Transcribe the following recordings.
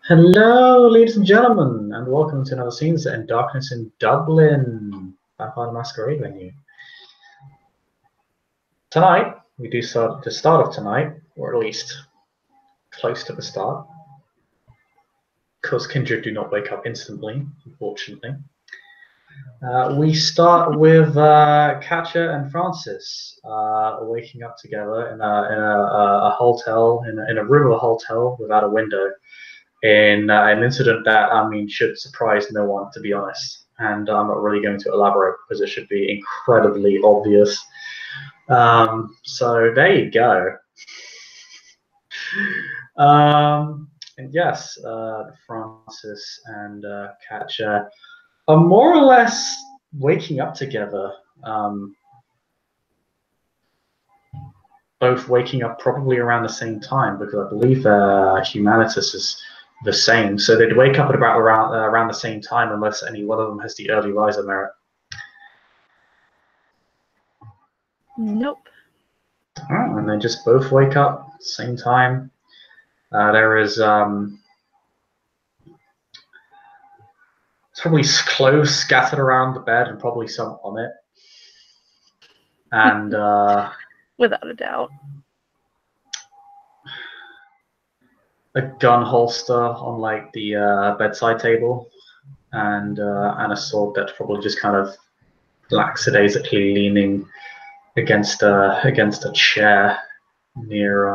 Hello, ladies and gentlemen, and welcome to another scene set in Darkness in Dublin, Vampire the Masquerade venue. Tonight, we do start the start of tonight, or at least close to the start, because Kindred do not wake up instantly, unfortunately. We start with Katja and Francis waking up together in a hotel, in a room of a hotel without a window. In an incident that, should surprise no one, to be honest. And I'm not really going to elaborate because it should be incredibly obvious. So there you go. And yes, Francis and Katja are more or less waking up together. Both waking up probably around the same time, because I believe Humanitas is the same. So they'd wake up at about around the same time, unless any one of them has the early riser merit. Nope. Oh, and they just both wake up at the same time. There is probably clothes scattered around the bed, and probably some on it. And without a doubt, a gun holster on like the bedside table, and a sword that's probably just kind of lackadaisically leaning against a chair near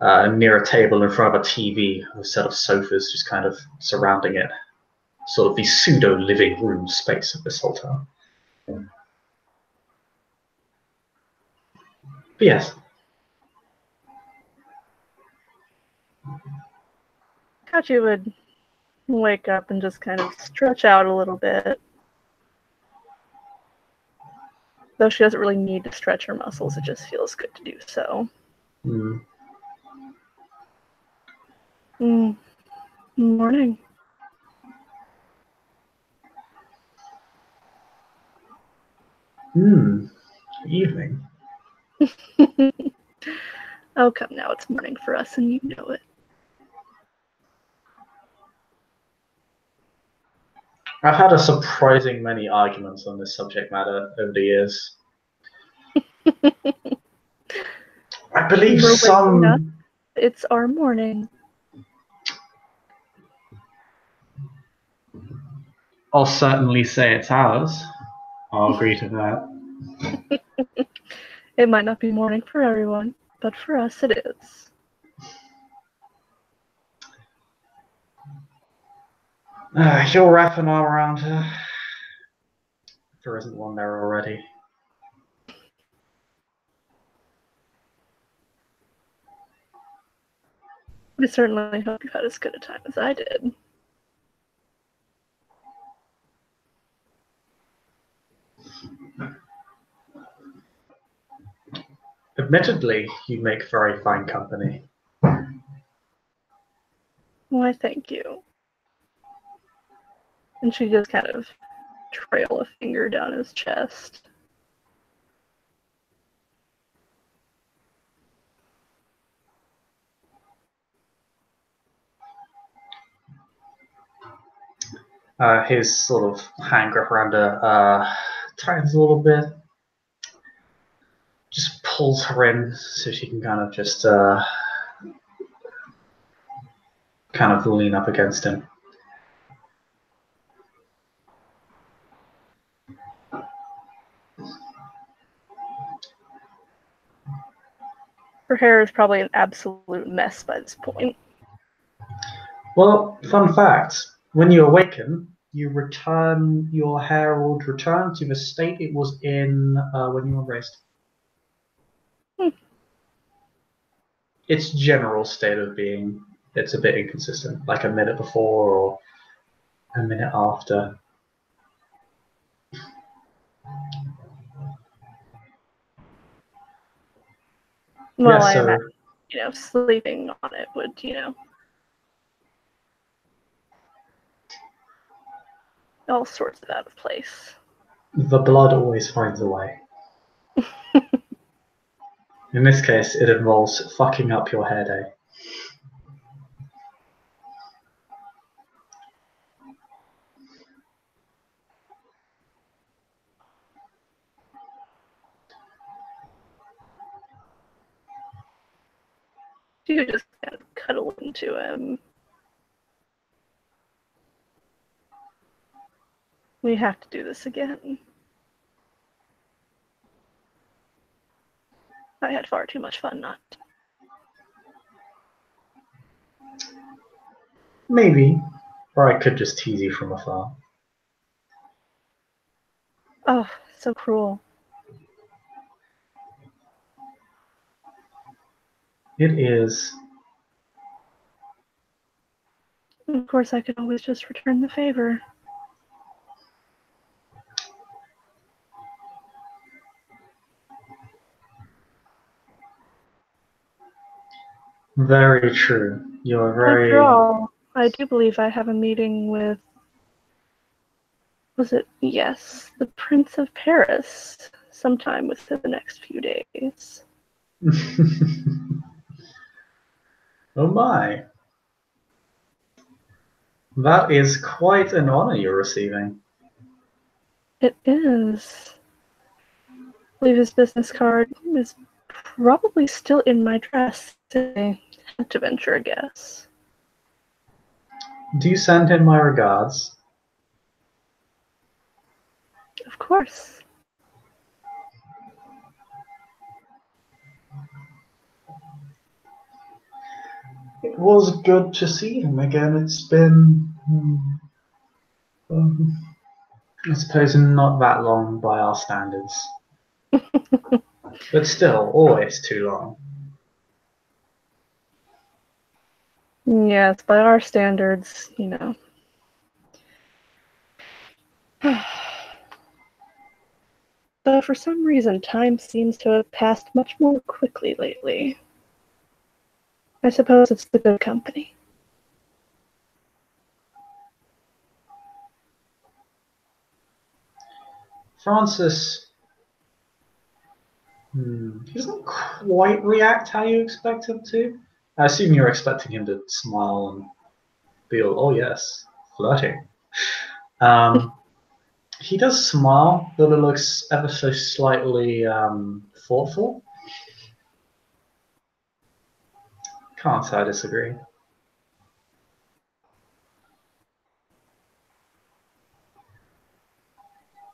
a table in front of a TV, a set of sofas just kind of surrounding it, sort of the pseudo living room space of this hotel. But yes. Katya would wake up and just kind of stretch out a little bit. Though she doesn't really need to stretch her muscles, it just feels good to do so. Morning. Evening. Oh, come now, it's morning for us and you know it. I've had a surprising many arguments on this subject matter over the years. I believe some... It's our morning. I'll certainly say it's ours. I'll agree to that. It might not be morning for everyone, but for us it is. You're wrapping arm around her. There isn't one there already. I certainly hope you had as good a time as I did. Admittedly, you make very fine company. Why, thank you. And she just kind of trail a finger down his chest. His sort of hand grip around her tightens a little bit. Just pulls her in so she can kind of just kind of lean up against him. Her hair is probably an absolute mess by this point. Well, fun fact, when you awaken, your hair would return to the state it was in when you were raised. Its general state of being, it's a bit inconsistent, like a minute before or a minute after. Well, yeah, so, I imagine, sleeping on it would, all sorts of out of place. The blood always finds a way. In this case, it involves fucking up your hair day. You just kind of cuddle into him. We have to do this again. I had far too much fun not to. Maybe. Or I could just tease you from afar. Oh, so cruel. It is. Of course, I could always just return the favor. Very true. You're After very... all, I do believe I have a meeting with... Was it? Yes, the Prince of Paris, sometime within the next few days. Oh my. That is quite an honor you're receiving. It is. I believe his business card is probably still in my dress. I had to venture a guess. Do you send him my regards? Of course. It was good to see him again. It's been, I suppose, not that long by our standards. But still, always too long. Yes, by our standards, you know. Though for some reason, time seems to have passed much more quickly lately. I suppose it's the good company. Francis, he doesn't quite react how you expect him to. I assume you're expecting him to smile and be all, oh yes, flirting. He does smile, but it looks ever so slightly thoughtful. Can't say I disagree.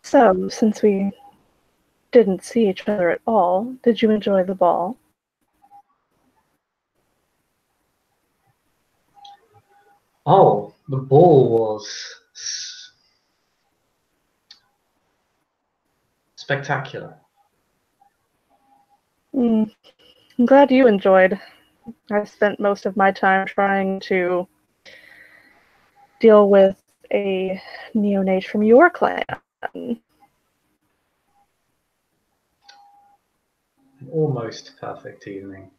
So, since we didn't see each other at all, did you enjoy the ball? Oh, the ball was spectacular. I'm glad you enjoyed. I spent most of my time trying to deal with a neonate from your clan. Almost perfect evening.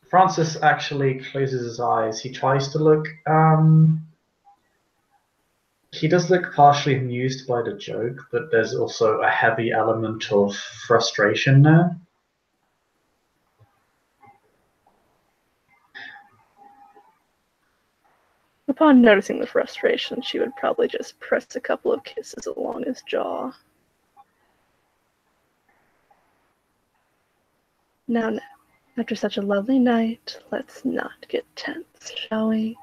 Francis actually closes his eyes. He tries to look. He does look partially amused by the joke, but there's also a heavy element of frustration there. Upon noticing the frustration, she would probably just press a couple of kisses along his jaw. Now, after such a lovely night, let's not get tense, shall we?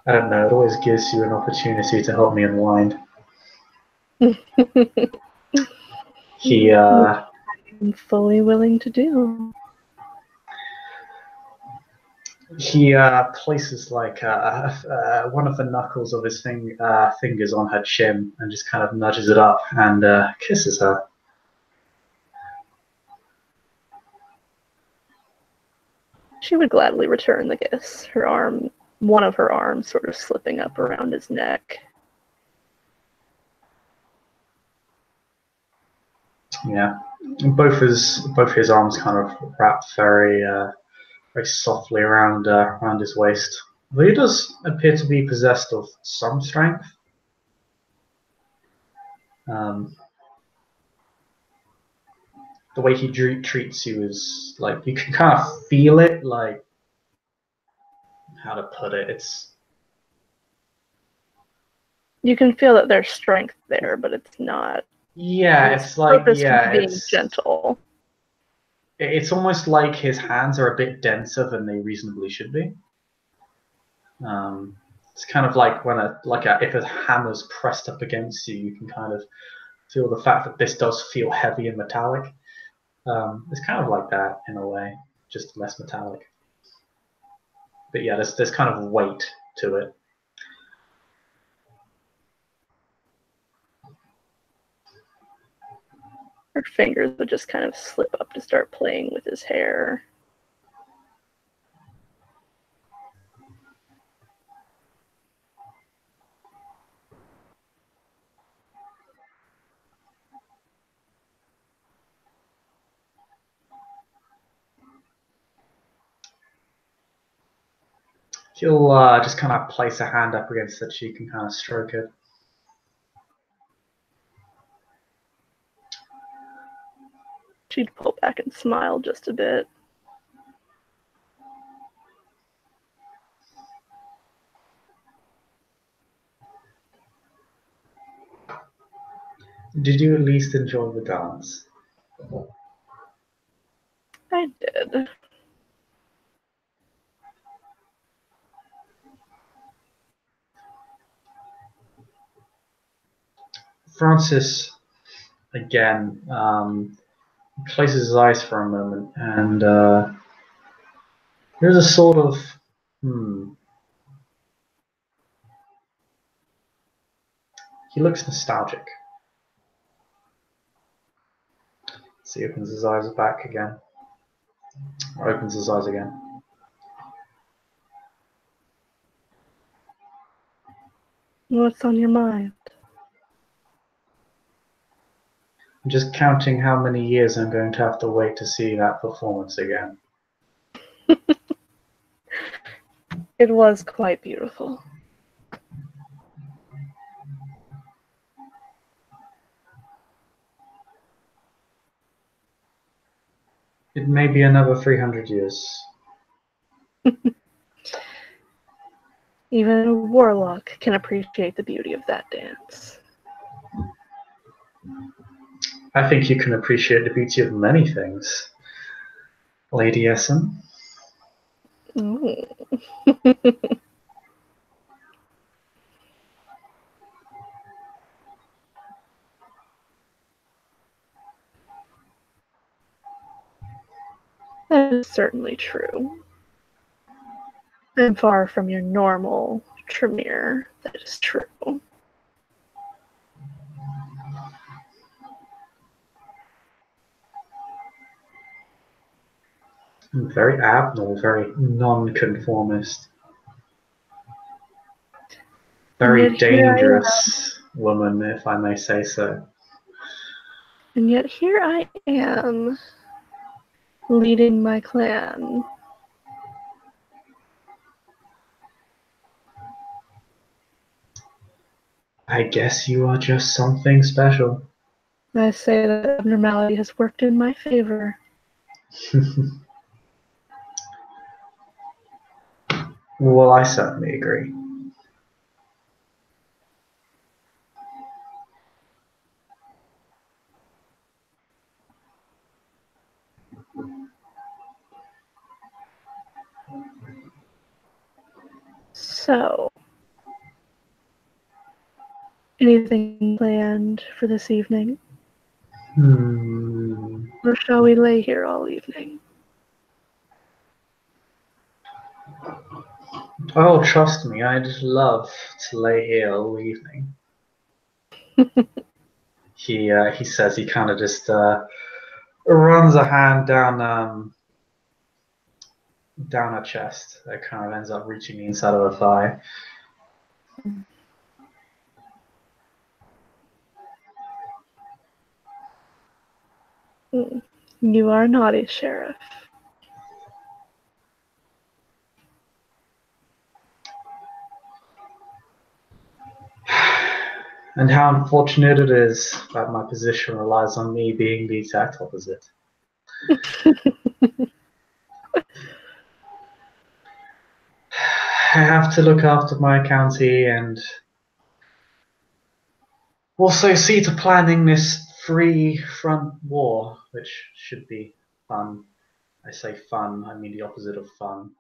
I don't know, it always gives you an opportunity to help me unwind. He I'm fully willing to do. he places like one of the knuckles of his fingers on her chin and just kind of nudges it up and kisses her. She would gladly return the kiss, one of her arms sort of slipping up around his neck. Yeah, both his arms kind of wrapped very softly around his waist. But he does appear to be possessed of some strength. Um, the way he treats you is like you can kind of feel it. Like how to put it? It's You can feel that there's strength there, but it's not Yeah, His it's like, purpose can be yeah, being gentle. it's almost like his hands are a bit denser than they reasonably should be. It's kind of like when if a hammer's pressed up against you, you can kind of feel the fact that this does feel heavy and metallic. It's kind of like that in a way, just less metallic. But yeah, there's kind of weight to it. Her fingers would just kind of slip up to start playing with his hair. He'll just kind of place a hand up against the cheek and kind of stroke it. She'd pull back and smile just a bit. Did you at least enjoy the dance? I did. Francis, again, closes his eyes for a moment, and there's a sort of He looks nostalgic. So he opens his eyes back again, or opens his eyes again. What's on your mind? I'm just counting how many years I'm going to have to wait to see that performance again. It was quite beautiful. It may be another 300 years. Even a warlock can appreciate the beauty of that dance. I think you can appreciate the beauty of many things, Lady Essen. That is certainly true. I'm far from your normal Tremere. That is true. Very abnormal, very non-conformist. Very dangerous woman, if I may say so. And yet here I am, leading my clan. I guess you are just something special. I say that abnormality has worked in my favor. Well, I certainly agree. So, anything planned for this evening? Or shall we lay here all evening? Oh, trust me, I'd love to lay here all evening. He says he kind of just runs a hand down her chest. That kind of ends up reaching the inside of her thigh. You are naughty, Sheriff. And how unfortunate it is that my position relies on me being the exact opposite. I have to look after my county and also see to planning this three-front war, which should be fun. I say fun, I mean the opposite of fun.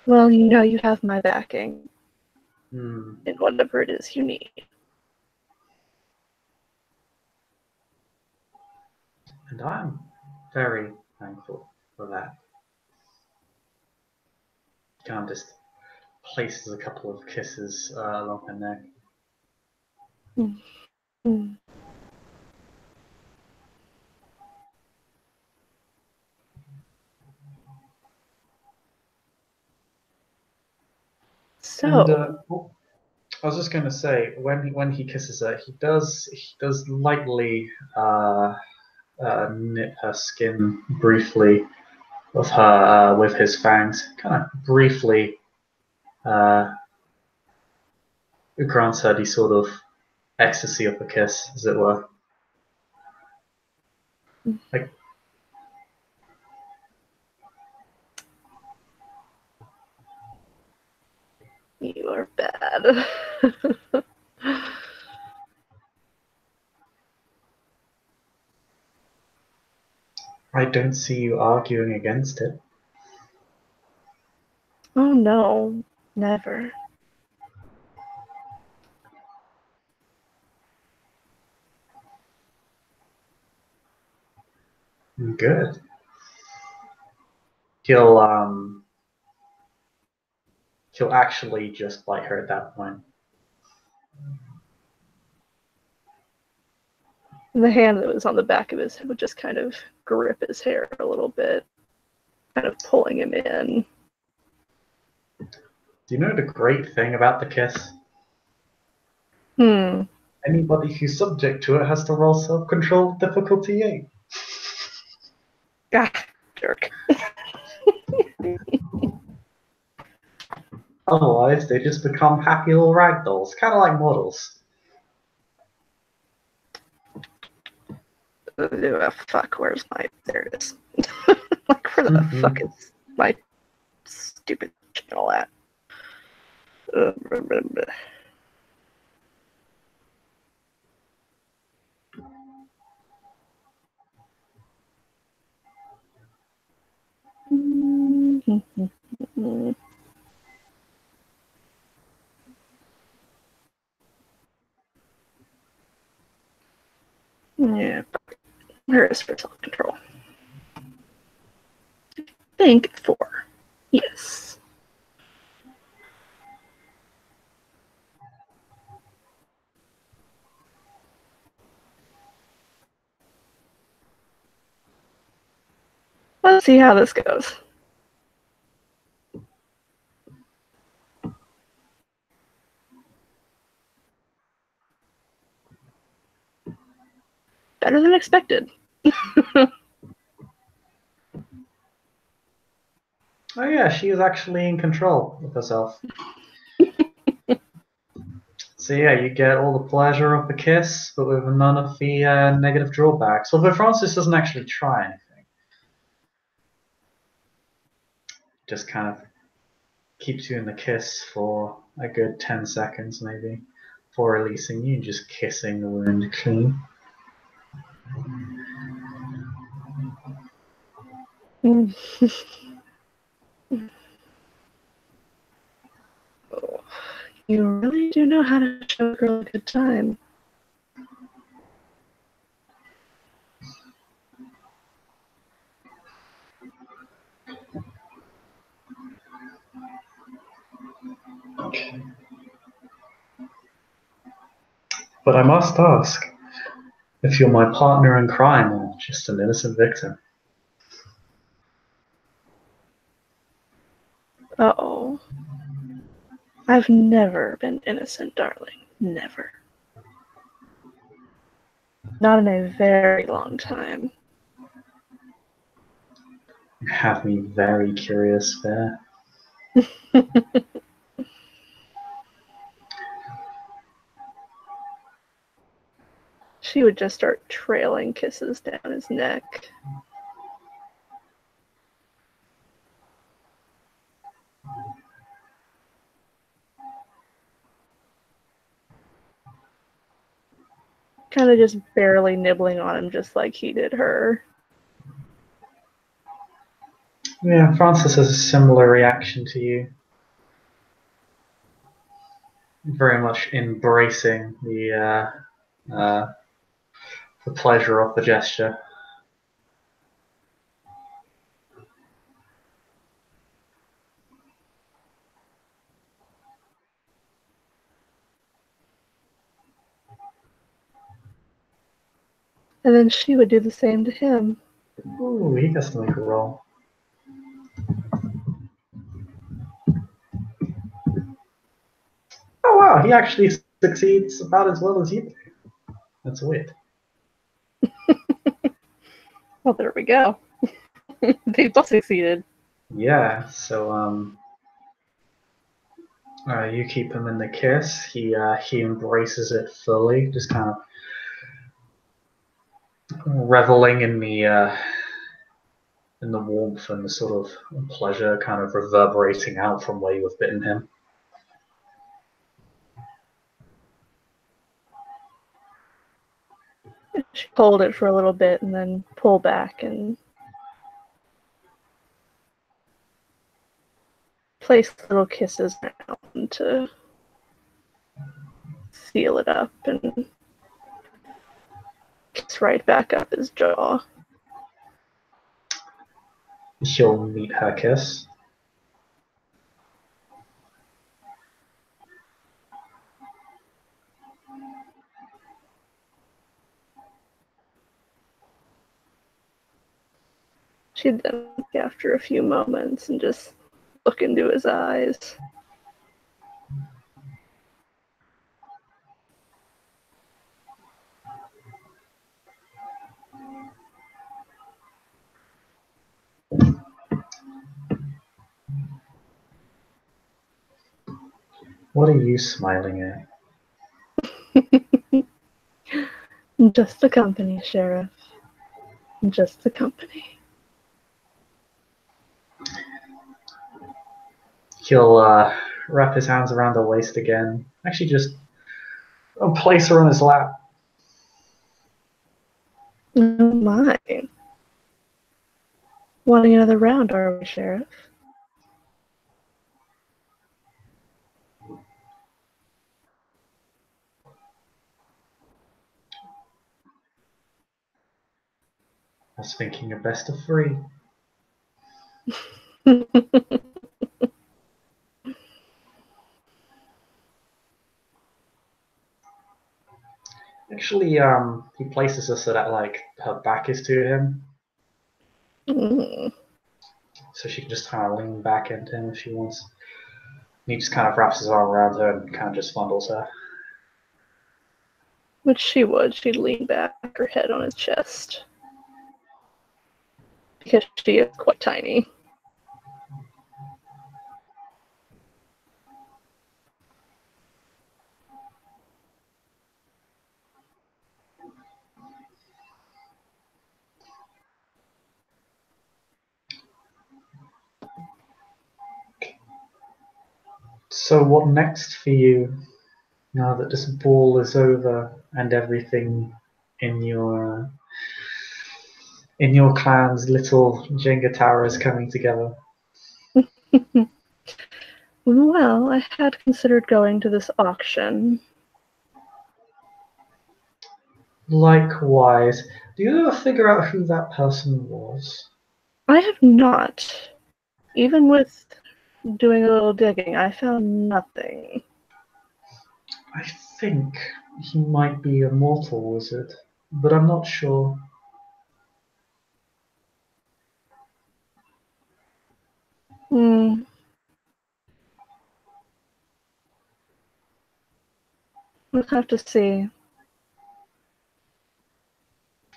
Well, you know you have my backing Hmm. in whatever it is you need. And I'm very thankful for that. Khan just places a couple of kisses along her neck. Mm. And So, I was just going to say, when he kisses her, he does lightly nip her skin briefly with his fangs, kind of briefly uh, grants her the sort of ecstasy of a kiss, as it were. Like, you are bad. I don't see you arguing against it. Oh no, never. Good. He'll he'll actually just bite her at that point. The hand that was on the back of his head would just kind of grip his hair a little bit, kind of pulling him in. Do you know the great thing about the kiss? Hmm. Anybody who's subject to it has to roll self-control difficulty 8. Ah, jerk. Otherwise, they just become happy little ragdolls, kind of like models. Fuck, where's my... There it is. Like, where the fuck is my stupid channel at? Yeah, where is for self-control? Think 4. Yes. Let's see how this goes. Better than expected. Oh yeah, she is actually in control of herself. So yeah, you get all the pleasure of the kiss, but with none of the negative drawbacks. Although Francis doesn't actually try anything, just kind of keeps you in the kiss for a good 10 seconds maybe, before releasing you, just kissing the wound clean. Oh, you really do know how to show a girl a good time. But I must ask if you're my partner in crime or just an innocent victim. Uh-oh. I've never been innocent, darling. Never. Not in a very long time. You have me very curious there. She would just start trailing kisses down his neck. kind of just barely nibbling on him just like he did her. Yeah, Francis has a similar reaction to you. Very much embracing the pleasure of the gesture. And then she would do the same to him. Ooh, he gets to make a roll. Oh wow, he actually succeeds about as well as you do. That's weird. Well, there we go. They both succeeded. Yeah, so you keep him in the kiss. He embraces it fully, just kind of reveling in the warmth and the sort of pleasure kind of reverberating out from where you have bitten him. She hold it for a little bit and then pull back and place little kisses around to seal it up and kiss right back up his jaw. She'll meet her kiss. She'd then look after a few moments and just look into his eyes. What are you smiling at? Just the company, Sheriff. Just the company. He'll wrap his hands around her waist again. Actually, just place her on his lap. Oh my. Wanting another round, are we, Sheriff? I was thinking a best of 3. Actually, he places her so that like her back is to him, so she can just kind of lean back into him if she wants. And he just kind of wraps his arm around her and kind of just fondles her. Which she would. She'd lean back, her head on his chest. Because she is quite tiny. So what next for you now that this ball is over and everything in your clan's little Jenga tower is coming together? Well, I had considered going to this auction. Likewise, do you ever figure out who that person was? I have not. Even with doing a little digging, I found nothing. I think he might be a mortal wizard, but I'm not sure. We'll have to see.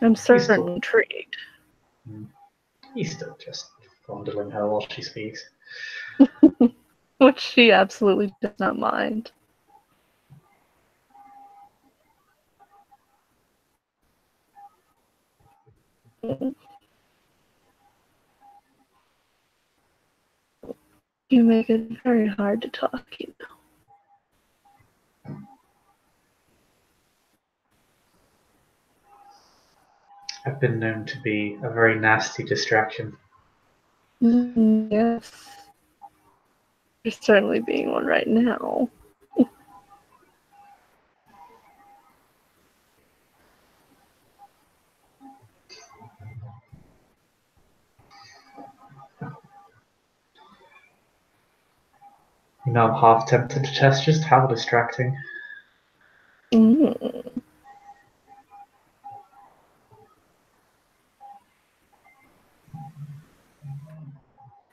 I'm certainly intrigued. He's still just fondling her while she speaks. Which she absolutely does not mind. You make it very hard to talk, you know. have been known to be a very nasty distraction. Yes. You're certainly being one right now. You know, I'm half tempted to test just how distracting. Mm.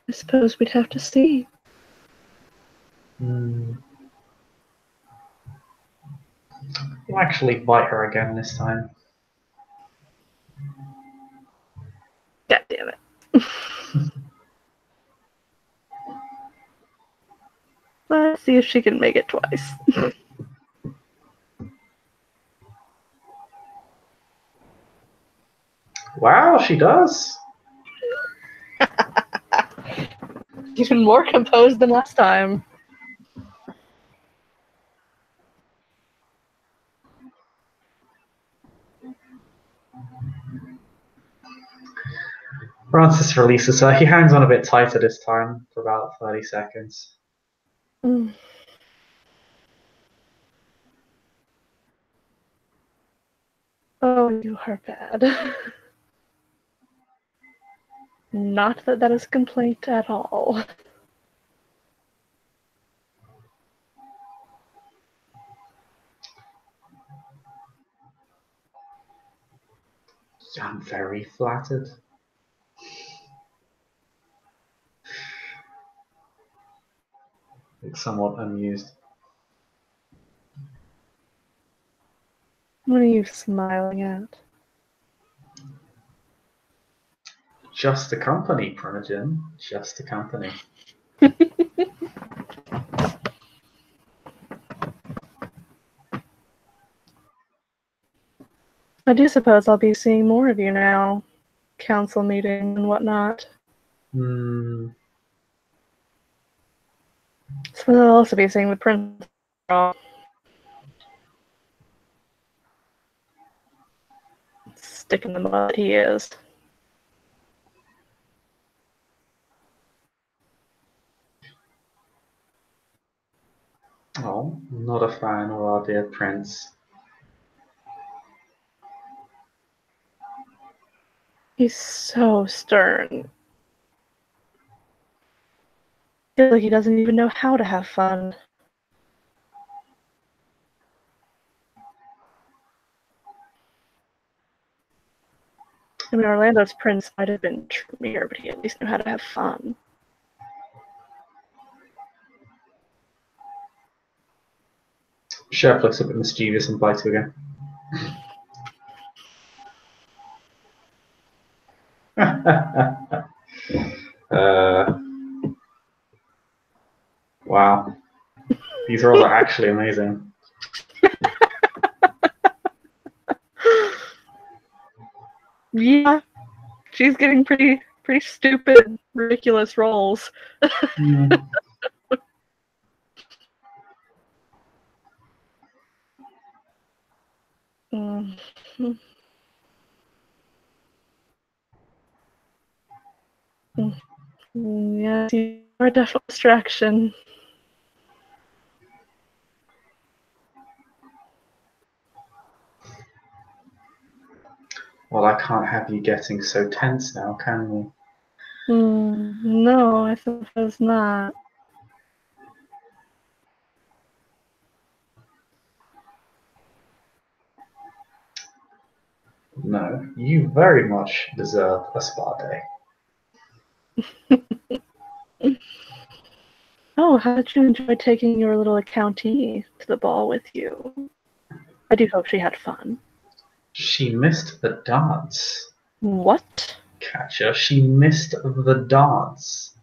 I suppose we'd have to see. We'll actually bite her again this time. God damn it. Let's see if she can make it twice. Wow, she does! Even more composed than last time. Francis releases her. He hangs on a bit tighter this time for about 30 seconds. Mm. Oh, you are bad. Not that that is a complaint at all. I'm very flattered. Like somewhat amused. What are you smiling at? Just the company, Primogen. Just the company. I do suppose I'll be seeing more of you now. Council meeting and whatnot. So I'll also be seeing the prince. Stick in the mud he is. Oh, not a fan of our dear prince. He's so stern. I feel like he doesn't even know how to have fun. I mean, Orlando's prince might have been Tremere, but he at least knew how to have fun. Chef looks a bit mischievous and bites you again. Wow. These rolls are actually amazing. Yeah, she's getting pretty stupid, ridiculous roles. Yeah, you are definitely a distraction. Well, I can't have you getting so tense now, can we? No, I suppose not. No, you very much deserve a spa day. Oh, how did you enjoy taking your little accountee to the ball with you? I do hope she had fun. She missed the dance. What? Catcher, she missed the dance.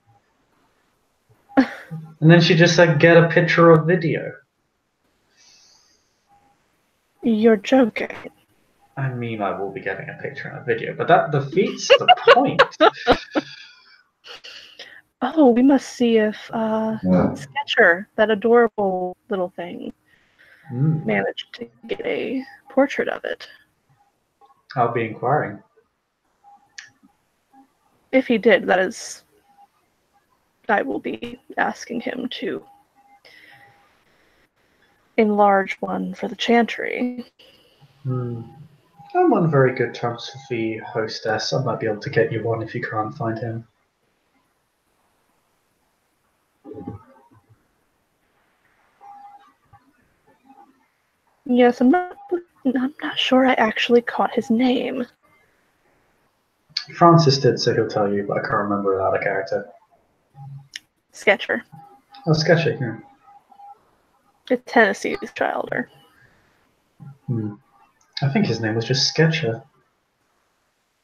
And then she just said, get a picture or video. You're joking. I mean, I will be getting a picture and a video, but that defeats the point. Oh, we must see if Sketcher, that adorable little thing, managed to get a portrait of it. I'll be inquiring. If he did, that is, I will be asking him to enlarge one for the chantry. I'm on very good terms with the hostess. I might be able to get you one if you can't find him. Yes, I'm not sure I actually caught his name. Francis did, so he'll tell you, but I can't remember without a character. Sketcher. Oh, Sketchy, yeah. It's Tennessee's childer. I think his name was just Sketcher.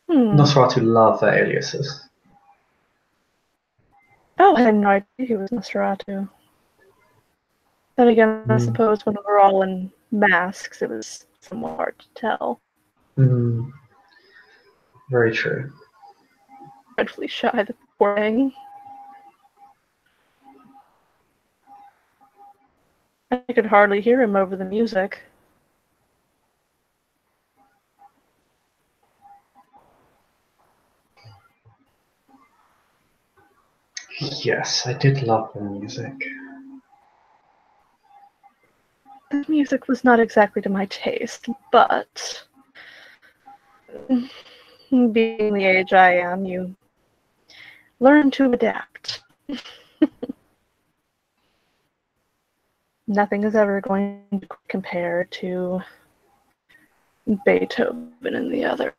Hmm. Nosferatu love their aliases. Oh, I had no idea he was Nosferatu. Then again, I suppose when we're all in masks, it was somewhat hard to tell. Very true. Dreadfully shy, the poor thing. I could hardly hear him over the music. Yes, I did love the music. The music was not exactly to my taste, but being the age I am, you learn to adapt. Nothing is ever going to compare to Beethoven and the other.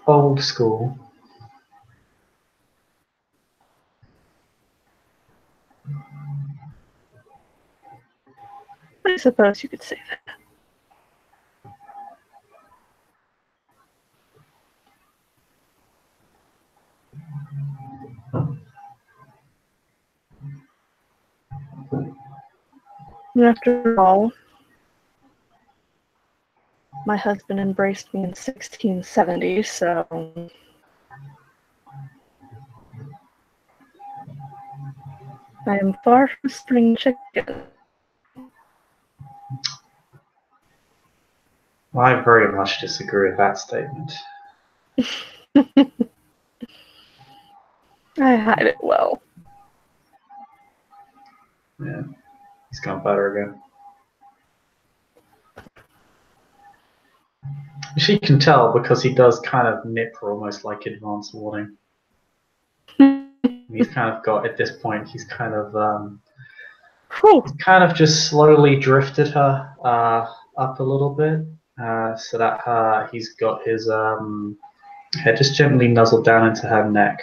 Old school. I suppose you could say that. And after all, my husband embraced me in 1670, so I am far from spring chicken. I very much disagree with that statement. I hide it well. Yeah, he's gone better again. She can tell because he does kind of nip her almost like advance warning. He's kind of got, at this point, he's kind of just slowly drifted her up a little bit, so that he's got his head just gently nuzzled down into her neck.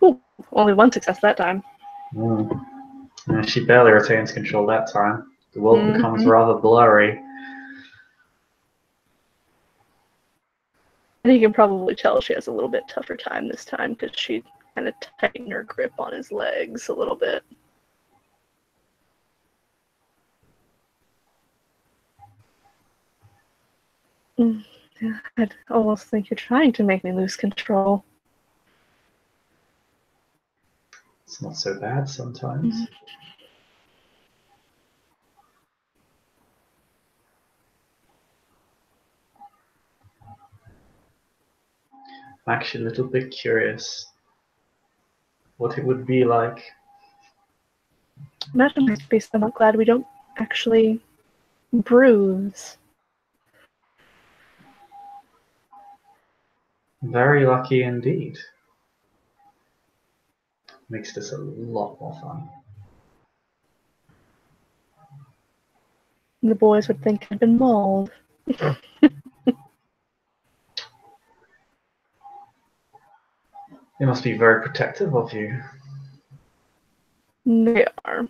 Ooh, only one success that time. She barely retains control that time. The world becomes rather blurry. And you can probably tell she has a little bit tougher time this time because she kind of tightened her grip on his legs a little bit. I almost think you're trying to make me lose control. It's not so bad sometimes. I'm actually a little bit curious what it would be like. Imagine I'd be somewhat glad we don't actually bruise. Very lucky indeed. Makes this a lot more fun. The boys would think I'd been mauled. They must be very protective of you. They are.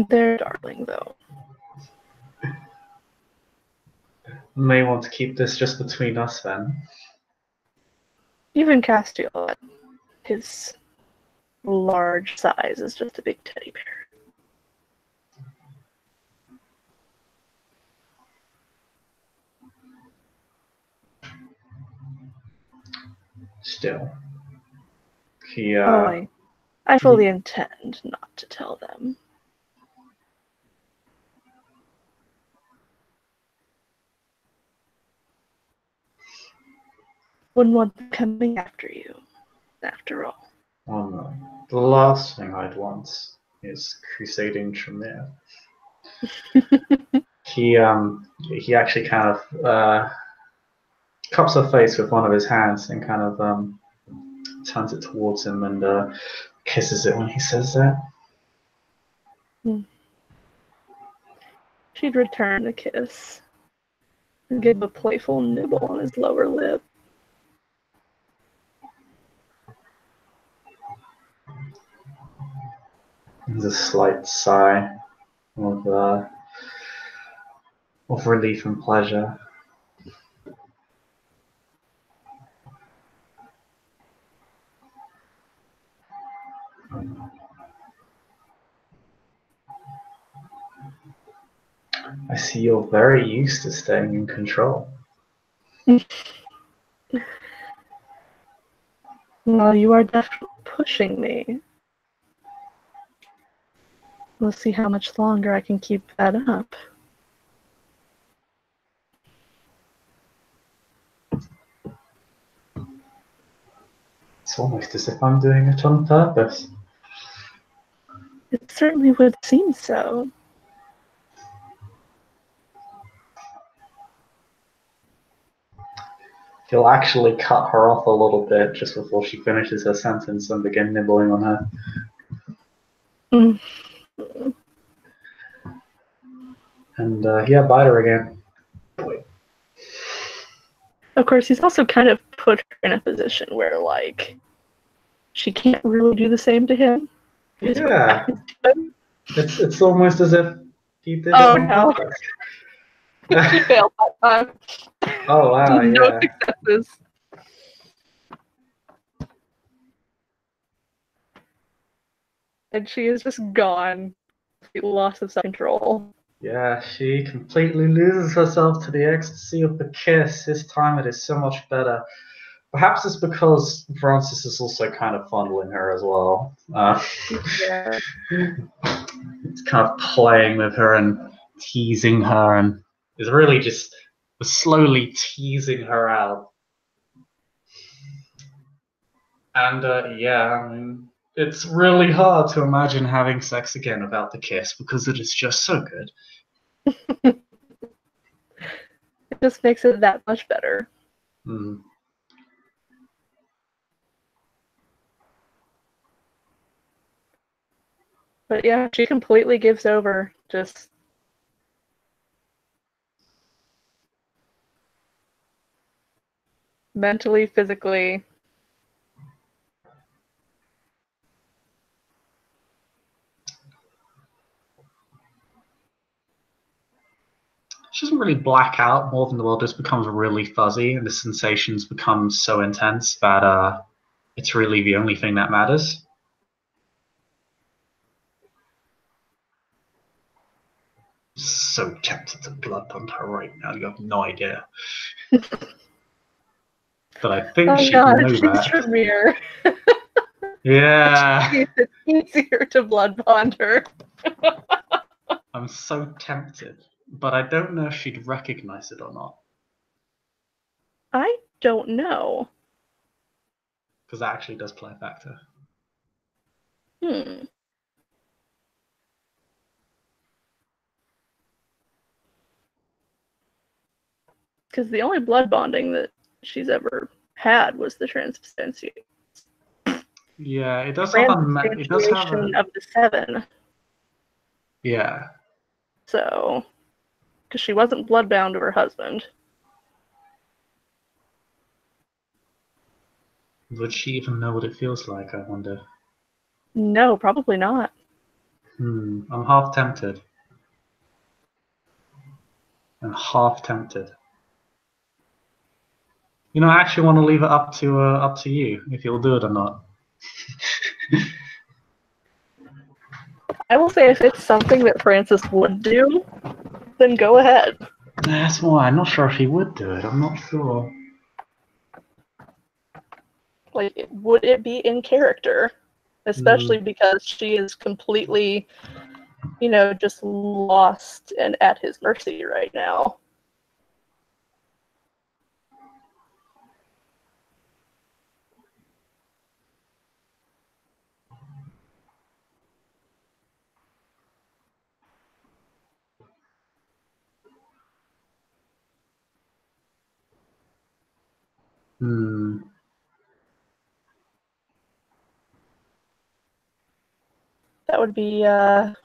They're darling, though. May want to keep this just between us then. Even Castiel, his large size, is just a big teddy bear. Still, he I fully intend not to tell them. Wouldn't want them coming after you, after all. Oh no. The last thing I'd want is crusading Tremere. He actually kind of cups her face with one of his hands and kind of turns it towards him and kisses it when he says that. She'd return the kiss and give a playful nibble on his lower lip. There's a slight sigh of relief and pleasure. I see you're very used to staying in control. Well, you are definitely pushing me. We'll see how much longer I can keep that up. It's almost as if I'm doing it on purpose. It certainly would seem so. He'll actually cut her off a little bit just before she finishes her sentence and begin nibbling on her. And bite her again. Of course, he's also kind of put her in a position where, like, she can't really do the same to him. Yeah. It's almost as if he did it on purpose. She failed that time. Oh wow, No yeah. successes. And she is just gone. Loss of self-control. Yeah, she completely loses herself to the ecstasy of the kiss. This time it is so much better. Perhaps it's because Francis is also kind of fondling her as well. Yeah. It's kind of playing with her and teasing her and is really just slowly teasing her out. And I mean, it's really hard to imagine having sex again without the kiss because it is just so good. It just makes it that much better. Mm. But yeah, she completely gives over. Just mentally, physically. She doesn't really black out. More than the world just becomes really fuzzy, and the sensations become so intense that it's really the only thing that matters. So tempted to blood bond her right now. You have no idea. But I think she'd know that. Tremere. Yeah. It's easier to blood bond her. I'm so tempted, but I don't know if she'd recognize it or not. I don't know. Because that actually does play a factor. Because the only blood bonding that she's ever had was the transubstantiation. Yeah, it does have of the 7. Yeah. So, because she wasn't bloodbound to her husband. Would she even know what it feels like, I wonder? No, probably not. I'm half tempted. I'm half tempted. You know, I actually want to leave it up to you if you'll do it or not. I will say if it's something that Francis would do, then go ahead. That's why I'm not sure if he would do it. I'm not sure. Like, would it be in character? Especially because she is completely, just lost and at his mercy right now. That would be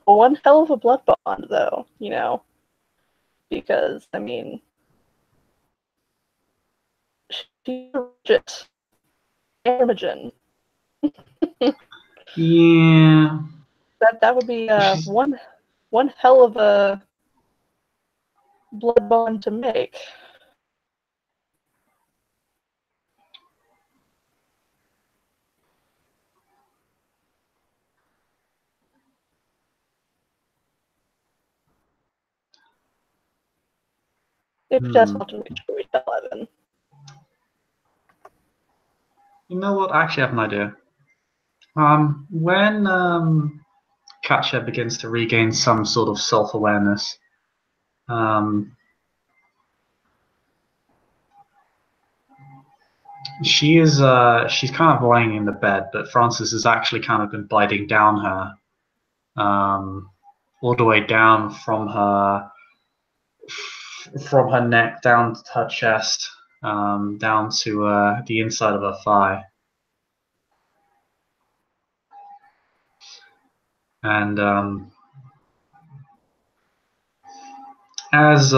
one hell of a blood bond, though, because, I mean, she's just Imogen. Yeah. That would be one hell of a blood bond to make. If you just want to make sure we tell Evan. You know what? I actually have an idea. When Katja begins to regain some sort of self-awareness, she's kind of lying in the bed, but Francis has actually kind of been biting down her, all the way down from her neck down to her chest, down to the inside of her thigh. And as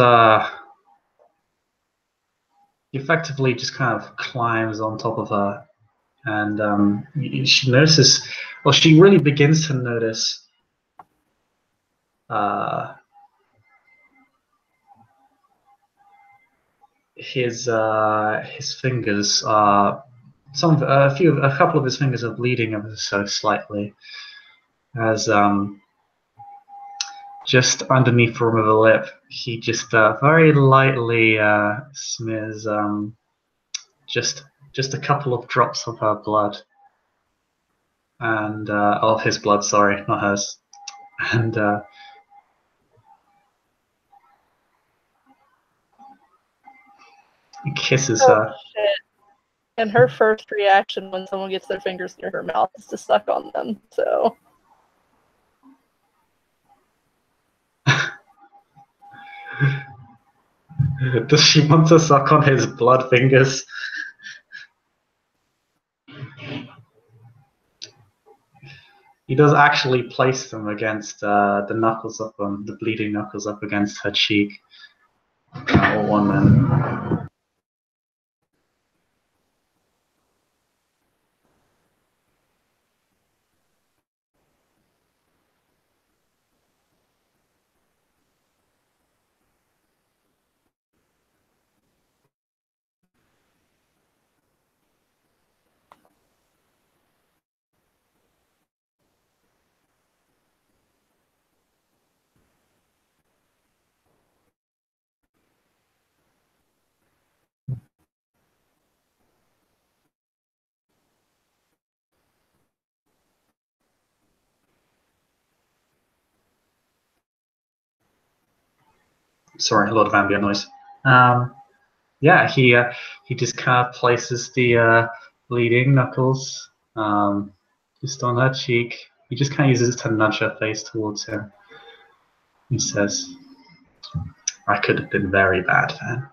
he effectively just kind of climbs on top of her, and she notices, well, she really begins to notice his fingers are a couple of his fingers are bleeding ever so slightly, as just underneath the rim of the lip, he just very lightly smears just a couple of drops of her blood, and of his blood, sorry, not hers, and kisses her. Shit. And her first reaction when someone gets their fingers near her mouth is to suck on them, so. Does she want to suck on his blood fingers? He does actually place them against the knuckles of them, the bleeding knuckles up against her cheek. Or one then. Sorry, a lot of ambient noise. Yeah, he just kind of places the bleeding knuckles just on her cheek. He just kind of uses it to nudge her face towards him. He says, "I could have been very bad then."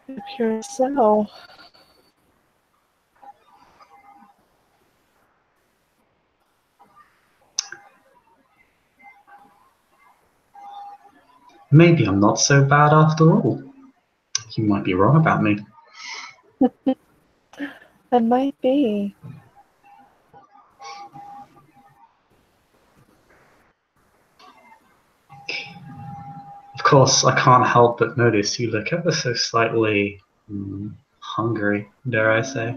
It appears so. Maybe I'm not so bad after all. You might be wrong about me. That might be. Of course, I can't help but notice you look ever so slightly hungry, dare I say.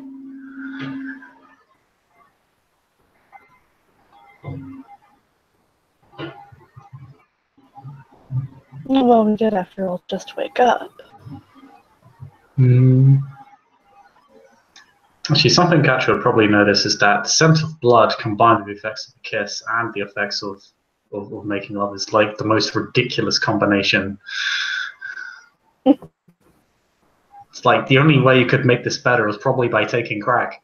Well, we did, after all, just wake up. Actually, something Catcher would probably notice is that the scent of blood combined with the effects of a kiss and the effects of making love is like the most ridiculous combination. It's like the only way you could make this better was probably by taking crack.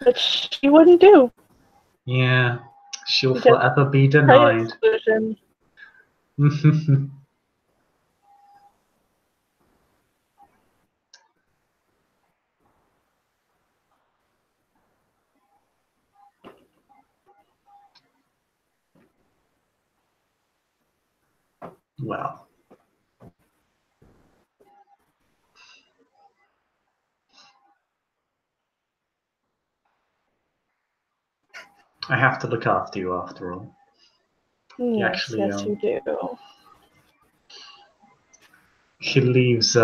Which she wouldn't do. Yeah, she'll Because forever be denied. Well. I have to look after you after all. Yes, yes, you do. He leaves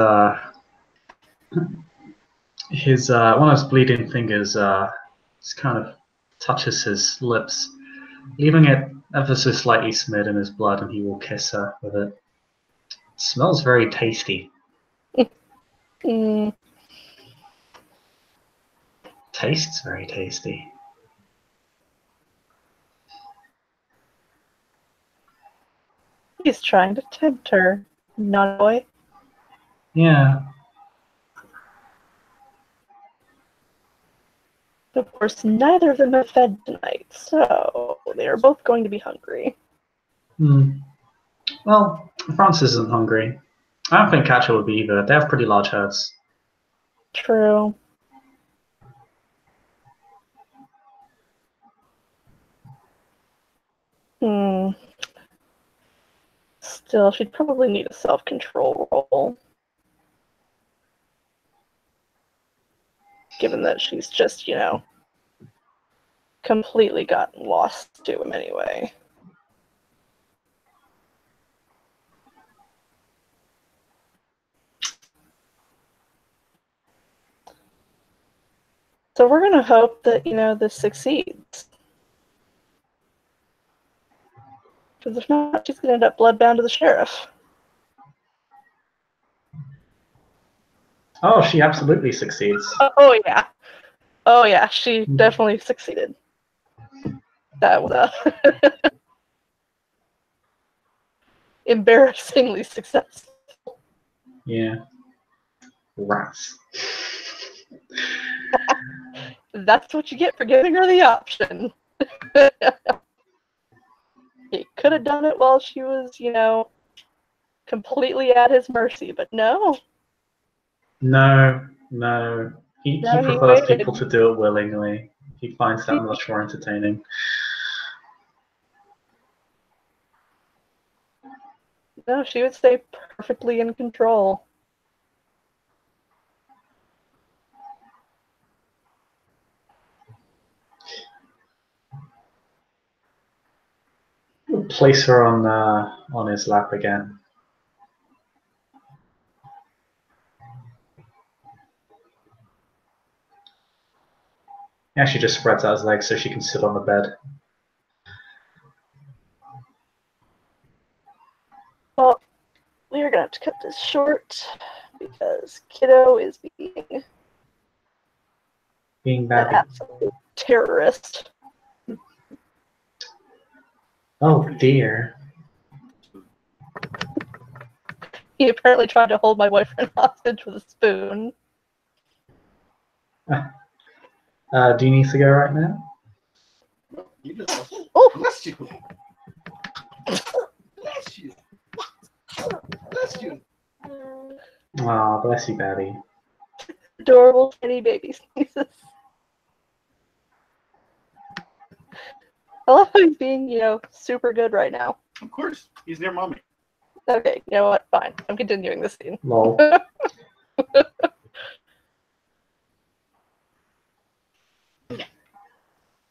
his one of his bleeding fingers just kind of touches his lips, leaving it ever so slightly smeared in his blood, and he will kiss her with it. It smells very tasty. Tastes very tasty. He's trying to tempt her, not boy. Yeah. Of course, neither of them have fed tonight, so they are both going to be hungry. Well, Francis isn't hungry. I don't think Catcher would be either. They have pretty large herds. True. Still, she'd probably need a self-control roll. Given that she's just, completely gotten lost to him anyway. So we're going to hope that, this succeeds. Because if not, she's going to end up bloodbound to the sheriff. Oh, she absolutely succeeds. Oh, yeah. Oh, yeah, she definitely succeeded. That was embarrassingly successful. Yeah. Rats. That's what you get for giving her the option. He could have done it while she was, completely at his mercy, but no. No. He prefers people to do it willingly. He finds that much more entertaining. No, she would stay perfectly in control. He'll place her on his lap again. He actually just spreads out his legs so she can sit on the bed. Well, we're gonna have to cut this short because Kiddo is being bad. An absolute terrorist. Oh dear. He apparently tried to hold my boyfriend hostage with a spoon. Do you need to go right now? Oh! Bless you! Bless you! Bless you! Aw, bless you, Babby. Adorable tiny baby sneezes. I love how he's being, super good right now. Of course, he's near mommy. Okay, you know what? Fine. I'm continuing this scene. Lol.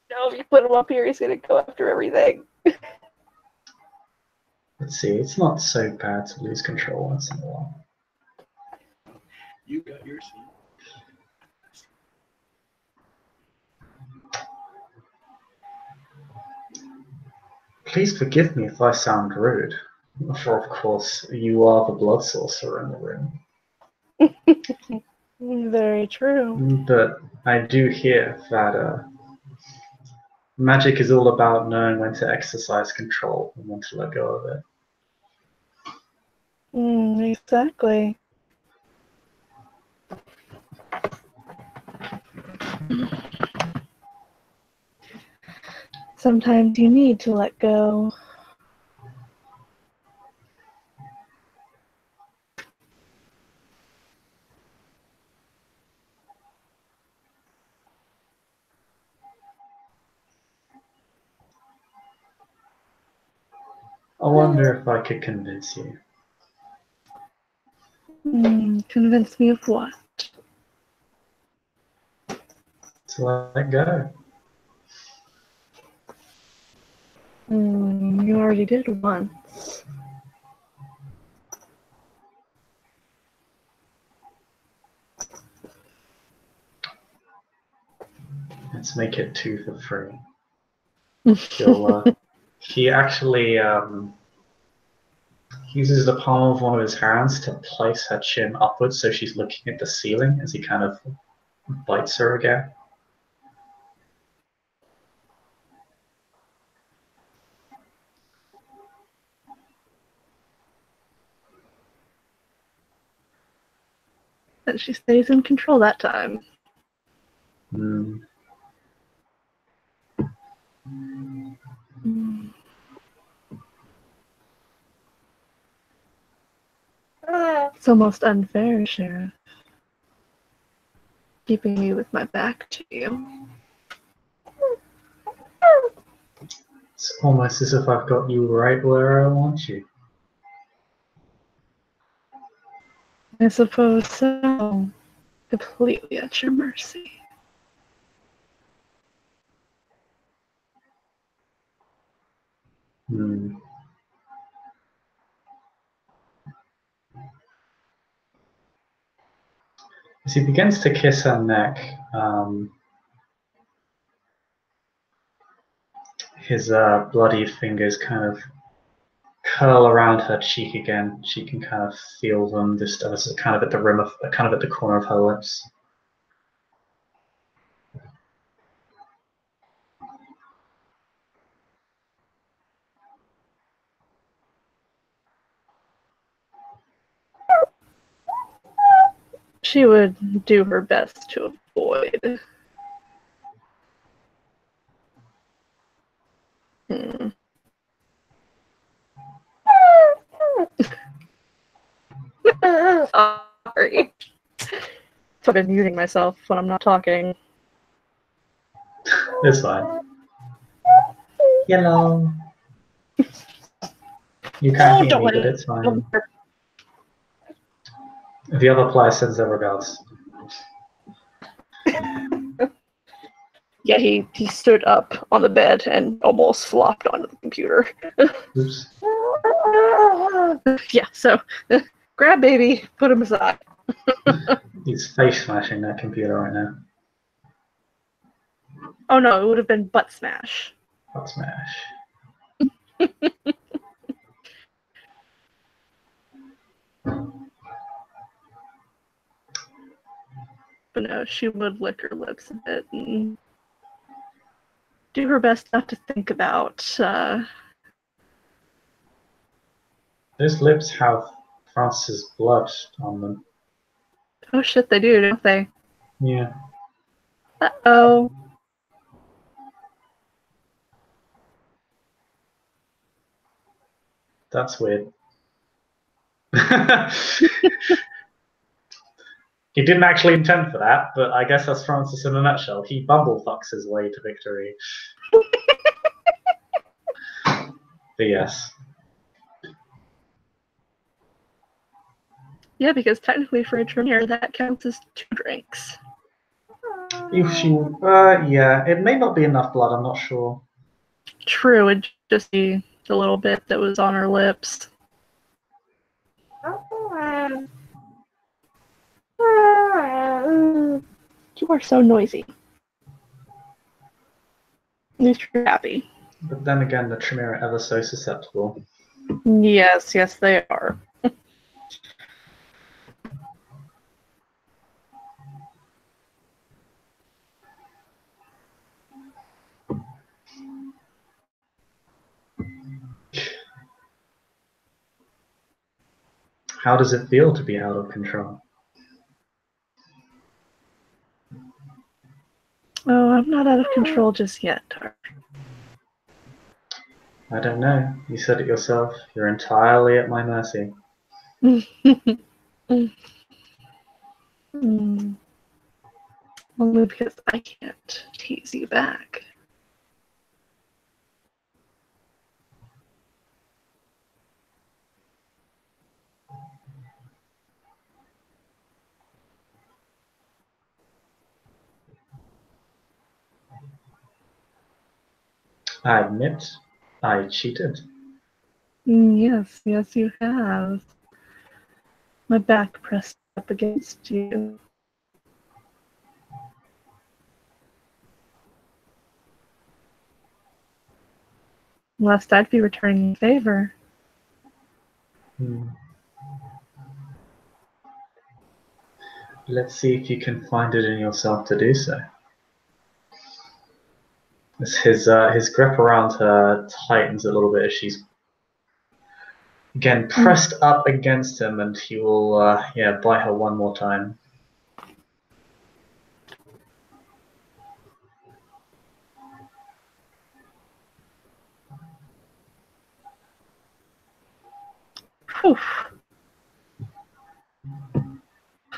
No, if you put him up here, he's gonna go after everything. Let's see, it's not so bad to lose control once in a while. You got your seat. Please forgive me if I sound rude, for of course you are the blood sorcerer in the room. Very true. But I do hear that magic is all about knowing when to exercise control and when to let go of it. Exactly. Sometimes you need to let go. I wonder if I could convince you. Convince me of what? To let go. You already did once. Let's make it 2 for 3. He actually uses the palm of one of his hands to place her chin upwards so she's looking at the ceiling as he kind of bites her again. And she stays in control that time. It's almost unfair, Sheriff. Keeping me with my back to you. It's almost as if I've got you right where I want you. I suppose so. Completely at your mercy. As he begins to kiss her neck, his bloody fingers kind of curl around her cheek again. She can kind of feel them just kind of at the rim of, kind of at the corner of her lips. She would do her best to avoid. Sorry. I've been muting myself when I'm not talking. It's fine. Yellow. You can't hear me, but it's fine. The other player sends their regards. Yeah, he stood up on the bed and almost flopped onto the computer. Oops. Yeah, so grab baby, put him aside. He's face smashing that computer right now. Oh no, it would have been butt smash. Butt smash. But no, she would lick her lips a bit and do her best not to think about. Those lips have Francis's blood on them. Oh shit, they do, don't they? Yeah. Uh-oh. That's weird. He didn't actually intend for that, but I guess that's Francis in a nutshell. He bumblefucks his way to victory. But yes. Yeah, because technically for a Tremere, that counts as 2 drinks. If she, yeah, it may not be enough blood, I'm not sure. True, it'd just be the little bit that was on her lips. You are so noisy. At least you're happy. But then again, the Tremere are ever so susceptible. Yes, they are. How does it feel to be out of control? Oh, I'm not out of control just yet, Tar. I don't know. You said it yourself. You're entirely at my mercy. Only because I can't tease you back. I admit, I cheated. Yes, yes, you have. My back pressed up against you. Lest I'd be returning the favor. Let's see if you can find it in yourself to do so. His grip around her tightens a little bit as she's again pressed up against him, and he will bite her one more time. Whew.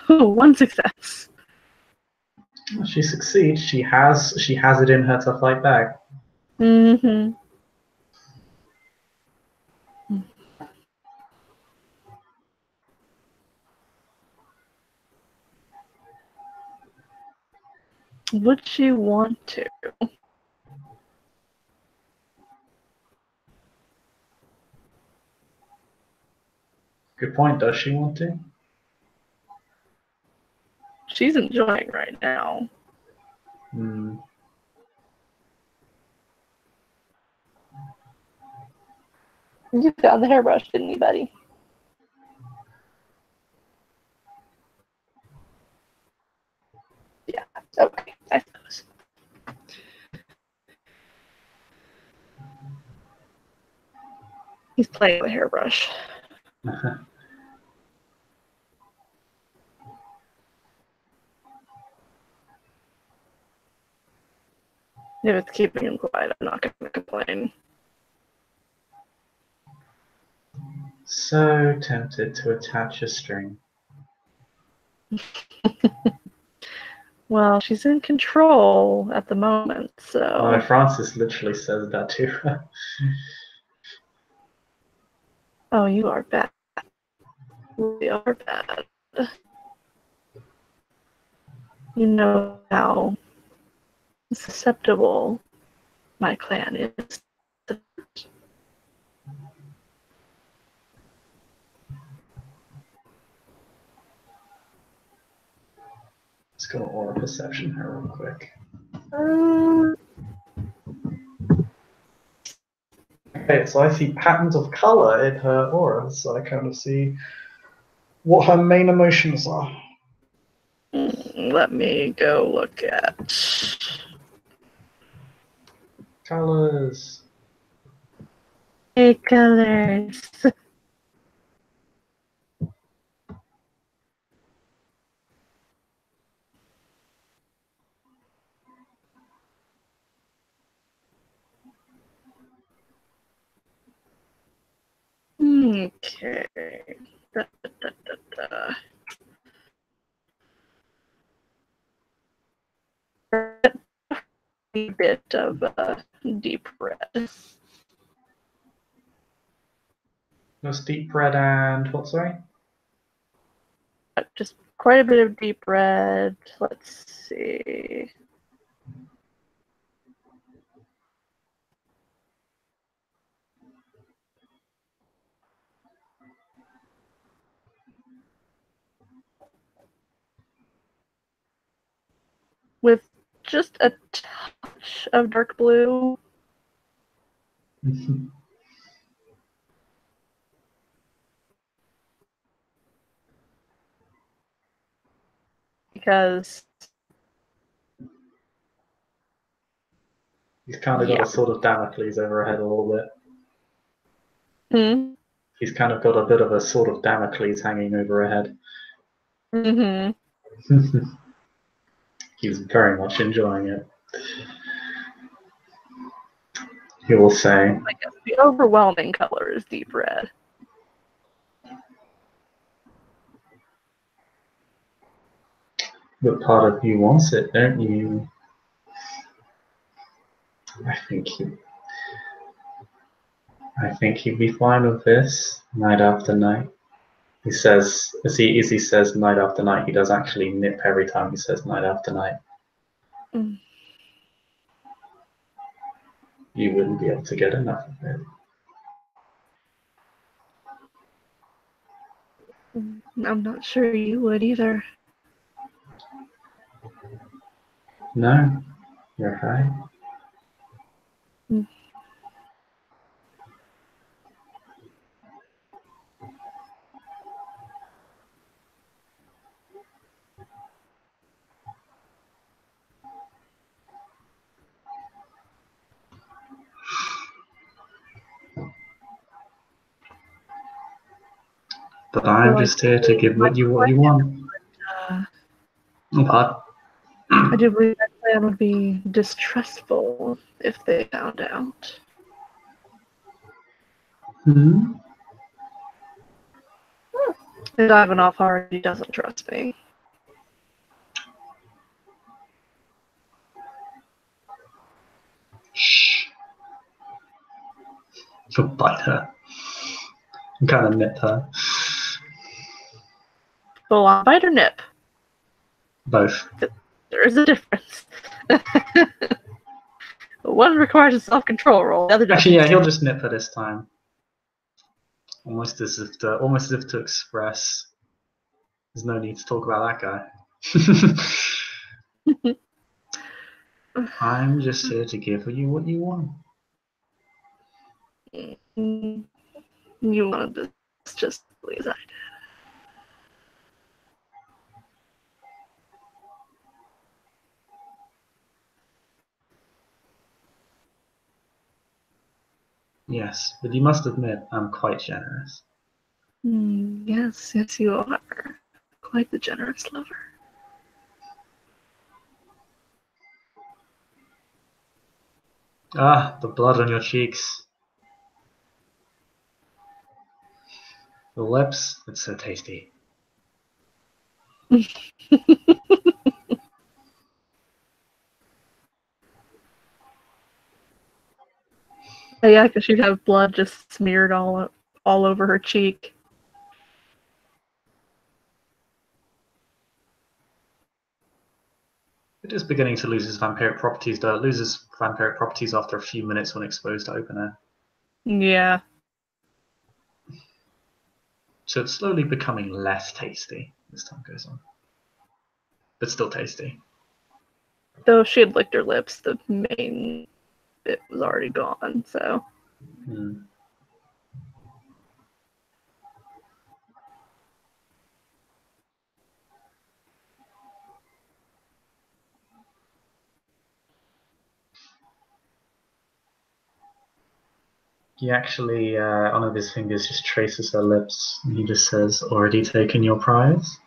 Oh, one success. She succeeds. She has it in her to fight back. Mm-hmm. Would she want to? Good point. Does she want to? She's enjoying right now. You found the hairbrush, didn't you, buddy? Yeah, okay, I suppose. He's playing with the hairbrush. If it's keeping him quiet, I'm not going to complain. So tempted to attach a string. Well, she's in control at the moment, so... Oh, Francis literally says that to her. Oh, you are bad. We are bad. You know how susceptible my clan is. Let's go aura perception her real quick. Okay, so I see patterns of color in her aura, so I kind of see what her main emotions are. Let me go look at... Colors. Hey, colors. Okay. Da, da, da, da. A bit of deep red. That's deep red and what, sorry? Just quite a bit of deep red. Let's see. With just a touch of dark blue. Because He's kind of got a sort of Damocles over her head a little bit. He's kind of got a bit of a sword of Damocles hanging over her head. Mm-hmm. He's very much enjoying it. He will say, I guess the overwhelming color is deep red. but part of you wants it, don't you? I think he'd be fine with this night after night. He says, as he says night after night, he does actually nip every time he says night after night. Mm. You wouldn't be able to get enough of it. I'm not sure you would either. No, you're right. Mm. But I'm just here to give you what you want. But I do believe that plan would be distrustful if they found out. And Ivanov already doesn't trust me. Shh. You'll bite her. You kind of nip her. Full on bite or nip? Both. There is a difference. One requires a self-control roll. The other doesn't. Actually, yeah, he'll just nip her this time. Almost as if to express there's no need to talk about that guy. I'm just here to give you what you want. You wanted this just as I did. Yes, but you must admit I'm quite generous. Yes, yes, you are. Quite the generous lover. Ah, the blood on your cheeks. The lips, it's so tasty. Yeah, because she'd have blood just smeared all over her cheek. It is beginning to lose its vampiric properties, though. It loses vampiric properties after a few minutes when exposed to open air. Yeah. So it's slowly becoming less tasty as time goes on. But still tasty. Though if she had licked her lips, the main bit was already gone, so. He actually, one of his fingers just traces her lips, and he just says, "Already taken your prize?"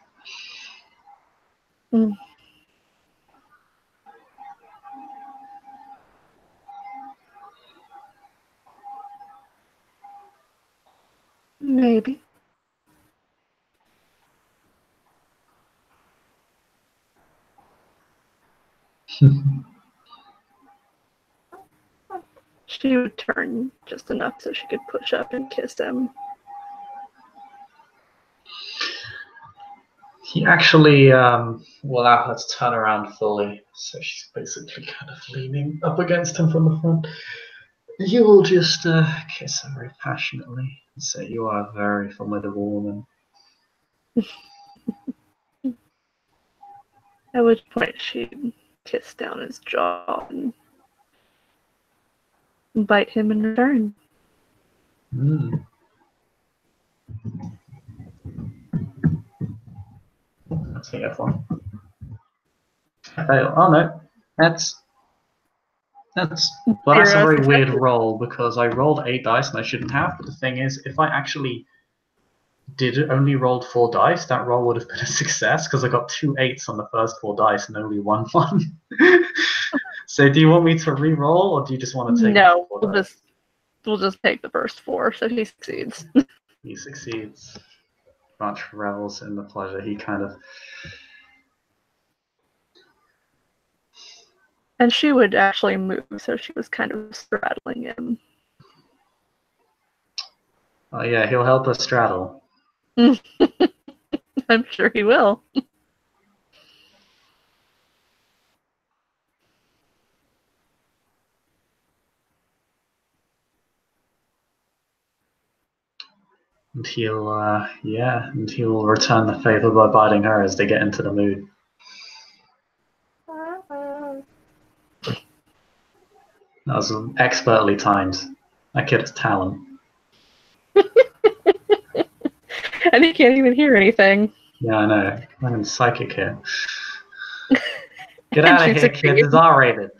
Maybe. She would turn just enough so she could push up and kiss him. He actually will allow her to turn around fully, so she's basically kind of leaning up against him from the front. You will just kiss her very passionately and say, "You are a very formidable woman." At which point she'd kiss down his jaw and bite him in return. Let's see F1. Oh no, that's That's a Zero very weird successes. roll because I rolled 8 dice and I shouldn't have. But the thing is, if I actually did only rolled 4 dice, that roll would have been a success because I got 2 8s on the first 4 dice and only 1 1. So do you want me to re-roll or do you just want to take No, 4 we'll dice? just take the first 4, so he succeeds. He succeeds. Branch revels in the pleasure. He kind of. And she would actually move, so she was kind of straddling him. Oh yeah, he'll help us straddle. I'm sure he will. And he'll return the favor by biting her as they get into the mood. That was expertly timed. That kid has talent. And he can't even hear anything. Yeah, I know. I'm psychic here. Get And out she of here, kid. succeeds. It's R-rated.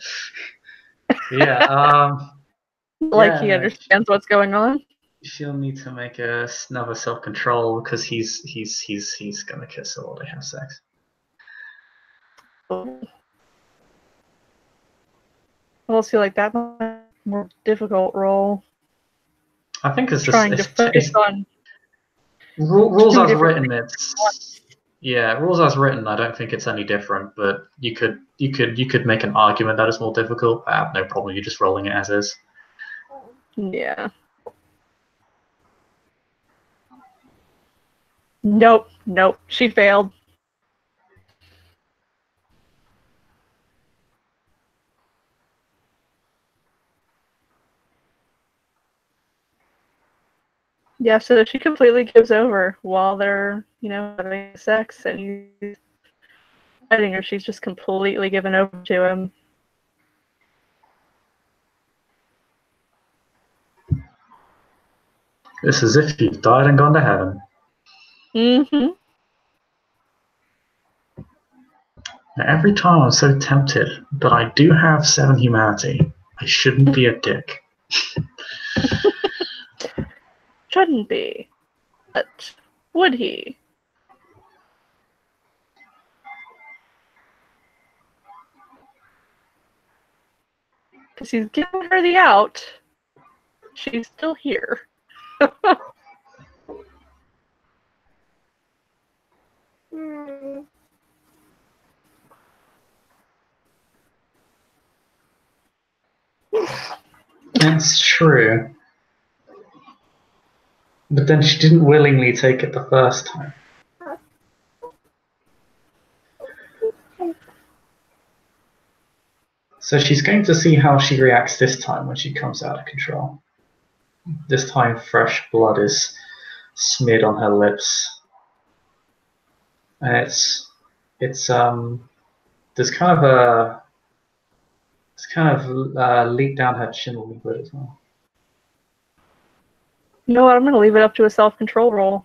Yeah, Like he no, understands what's going on. she'll need to make another self-control because he's gonna kiss her while they have sex. I almost feel like that might be a more difficult role. I think it's Trying to focus on rules two as different written. things. Rules as written. I don't think it's any different, but you could make an argument that it's more difficult. I have no problem. You're just rolling it as is. Yeah. Nope. She failed. Yeah, so she completely gives over while they're, having sex, and he's fighting her. She's just completely given over to him. It's as if you've died and gone to heaven. Mm-hmm. Now, every time I'm so tempted, but I do have 7 humanity. I shouldn't be a dick. Shouldn't be. But would he? Because he's given her the out. She's still here. That's true. But then she didn't willingly take it the first time. So she's going to see how she reacts this time when she comes out of control. This time fresh blood is smeared on her lips. And there's kind of leaked down her chin a little bit as well. You know what? I'm going to leave it up to a self-control roll.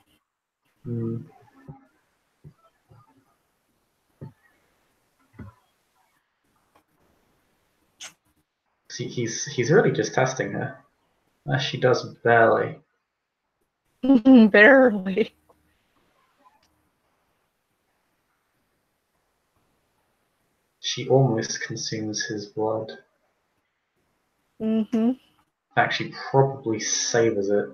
See, he's really just testing her. As she does barely. Barely. She almost consumes his blood. Mm-hmm. In fact, she probably savors it.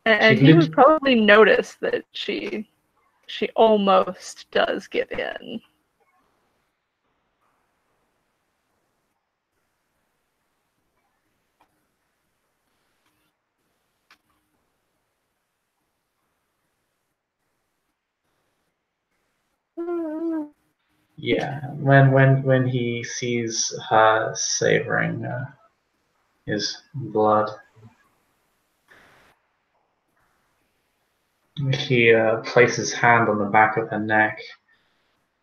And he would probably notice that she almost does give in. Yeah, when he sees her savoring his blood, he places his hand on the back of her neck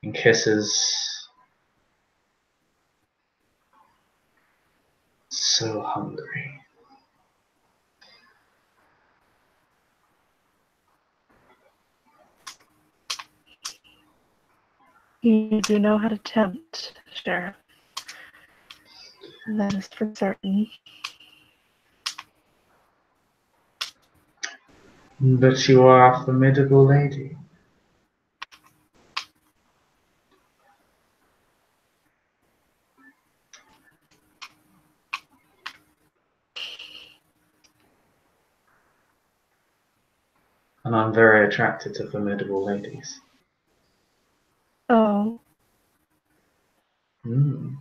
and kisses. So hungry. You do know how to tempt, Sheriff. That is for certain. But you are a formidable lady. And I'm very attracted to formidable ladies. Oh. Mm.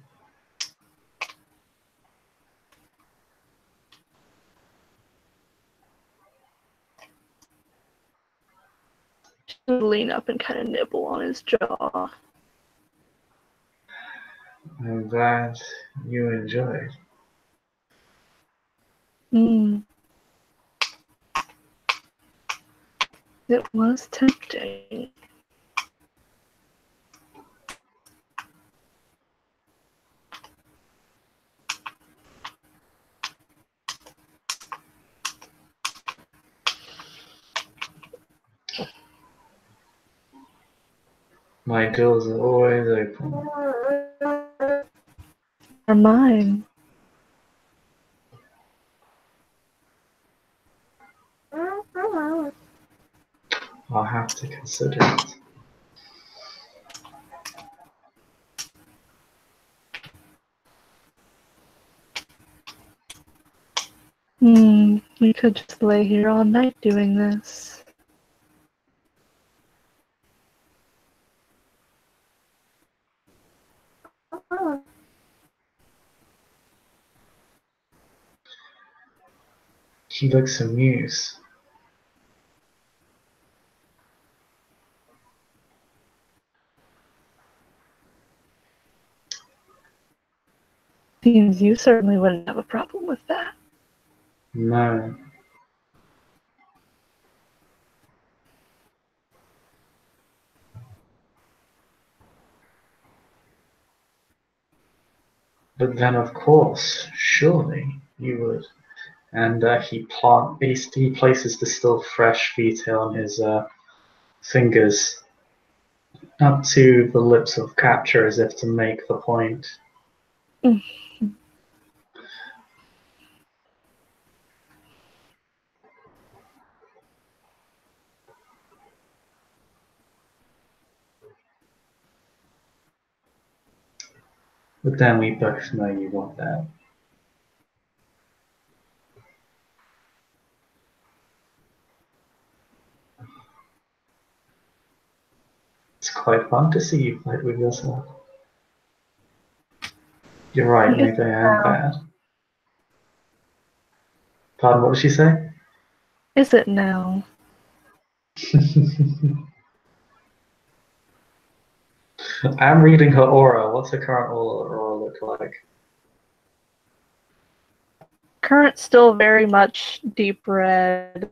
She'll lean up and kind of nibble on his jaw. I'm glad you enjoyed. It was tempting. My doors are always open. Or mine. I'll have to consider it. We could just lay here all night doing this. He looks amused. Seems you certainly wouldn't have a problem with that. No. But then, of course, surely you would. And he places the still fresh veto on his fingers up to the lips of Capture as if to make the point. But then we both know you want that. It's quite fun to see you fight with yourself. You're right, maybe I am bad. Pardon, what did she say? Is it now? I'm reading her aura. What's her current aura look like? Current still very much deep red.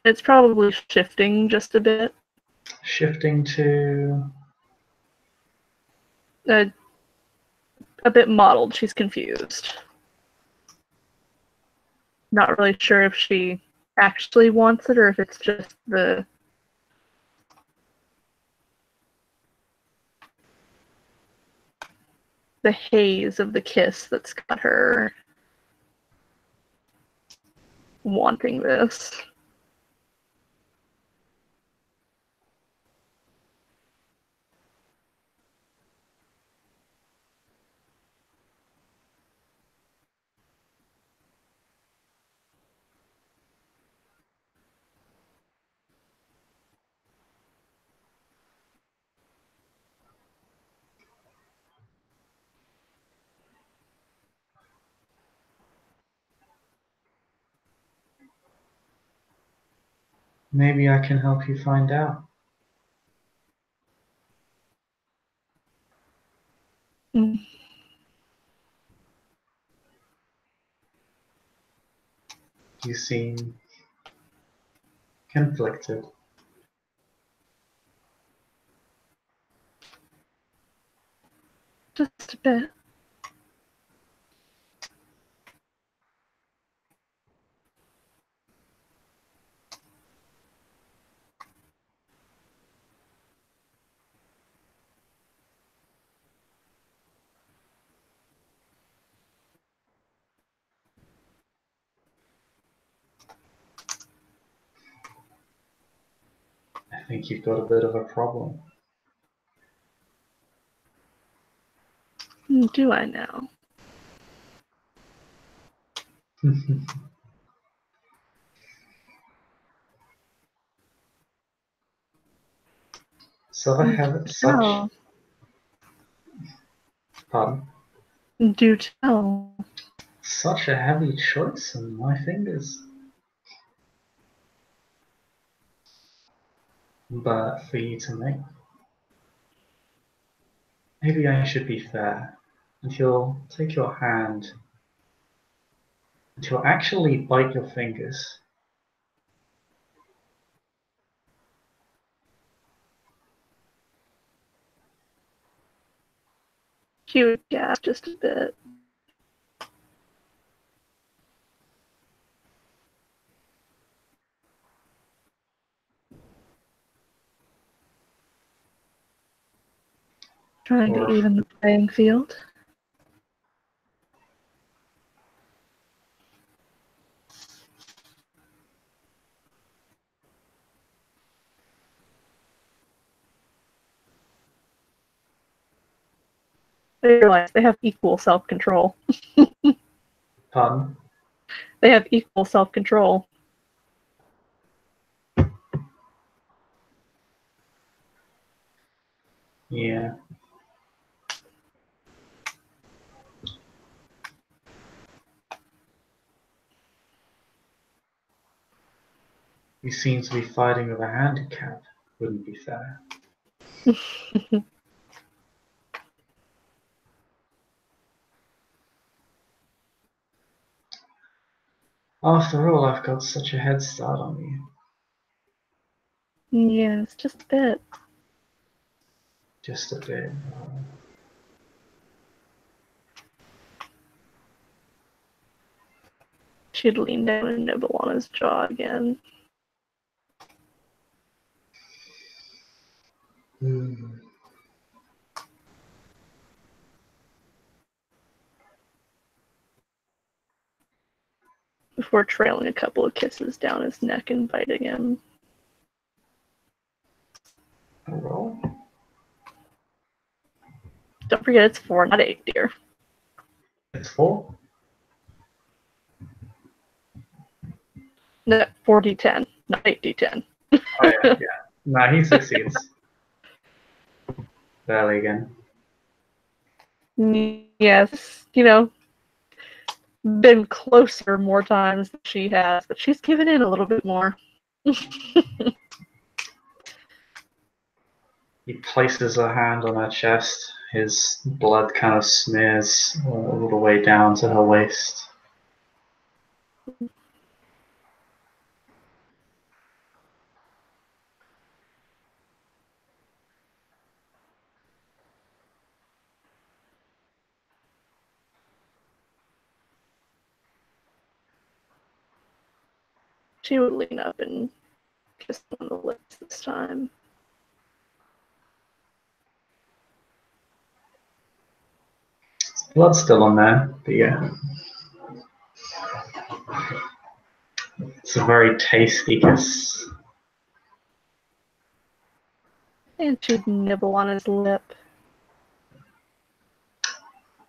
It's probably shifting just a bit. Shifting to... A bit mottled. She's confused. Not really sure if she actually wants it or if it's just the haze of the kiss that's got her wanting this. Maybe I can help you find out. You seem conflicted. Just a bit. I think you've got a bit of a problem. Do I now? So I have such. Pardon? Do tell. Such a heavy choice on my fingers. But for you to make. Maybe I should be fair. And you'll take your hand and you'll actually bite your fingers. She would gasp just a bit. Trying to Or even the playing field. They realize they have equal self-control. pardon? They have equal self-control. Yeah. You seem to be fighting with a handicap. Wouldn't be fair. After all, I've got such a head start on you. Yes, just a bit. Just a bit. She'd lean down and nibble on his jaw again. Before trailing a couple of kisses down his neck and biting him. A roll? Don't forget it's 4, not 8, dear. It's 4? No, 4d10, not 8d10. Oh yeah. No, he succeeds. Barely again. Yes, you know, been closer more times than she has, but she's given in a little bit more. He places a hand on her chest. His blood kind of smears all the way down to her waist. She would lean up and kiss him on the lips this time. Blood's still on there, but yeah. It's a very tasty kiss. And she'd nibble on his lip.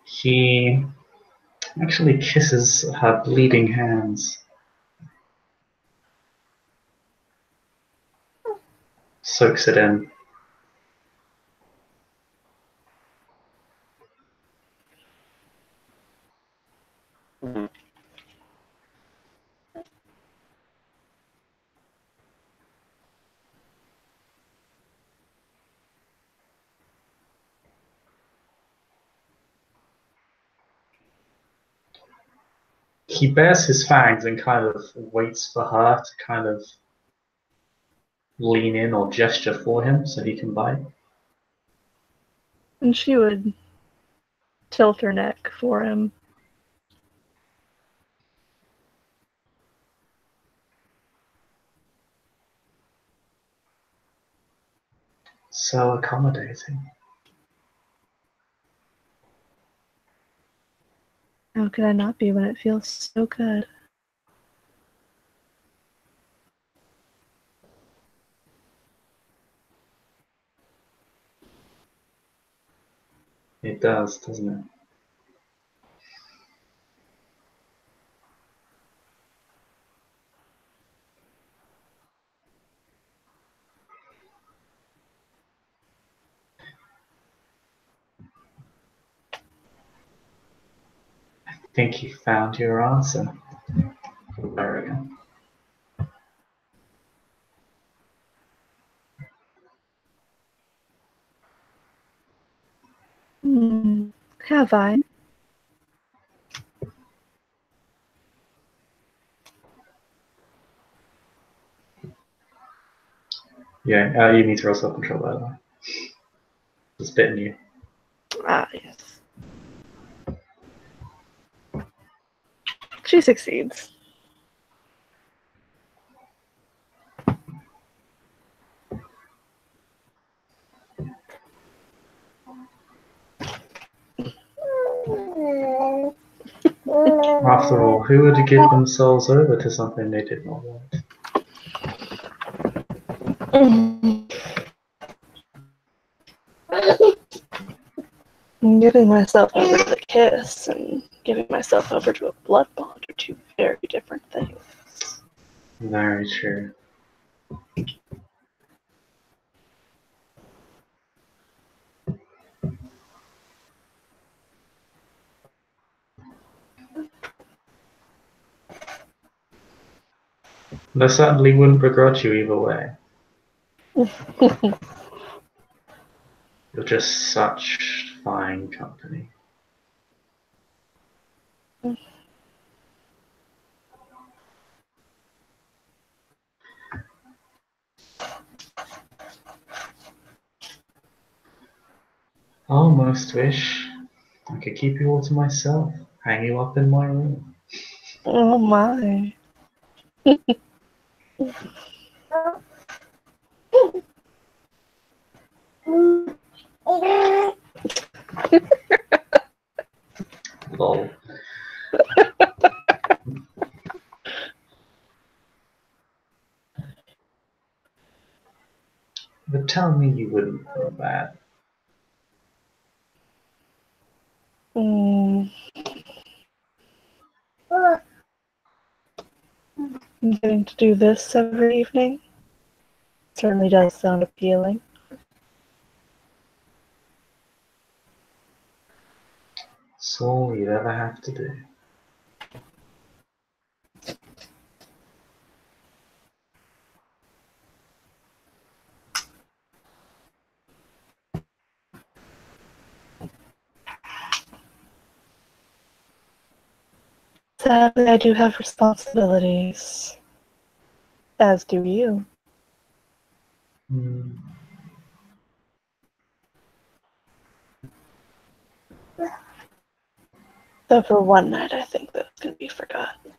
He actually kisses her bleeding hands. Soaks it in. He bares his fangs and kind of waits for her to kind of lean in or gesture for him so he can bite. And she would tilt her neck for him. So accommodating. How could I not be when it feels so good? It does, doesn't it? I think you found your answer. There we go. Have I? Yeah, you need to roll self-control, by the way. It's bitten you. Ah, yes. She succeeds. After all, who would give themselves over to something they did not want? Giving myself over to the kiss and giving myself over to a blood bond are two very different things. Very true. And I certainly wouldn't begrudge you either way. You're just such fine company. I almost wish I could keep you all to myself, hang you up in my room. Oh my. Lol. But tell me you wouldn't feel bad. Getting to do this every evening certainly does sound appealing. It's all you'd ever have to do. Sadly, I do have responsibilities, as do you. Hmm. Though for one night, I think that's going to be forgotten.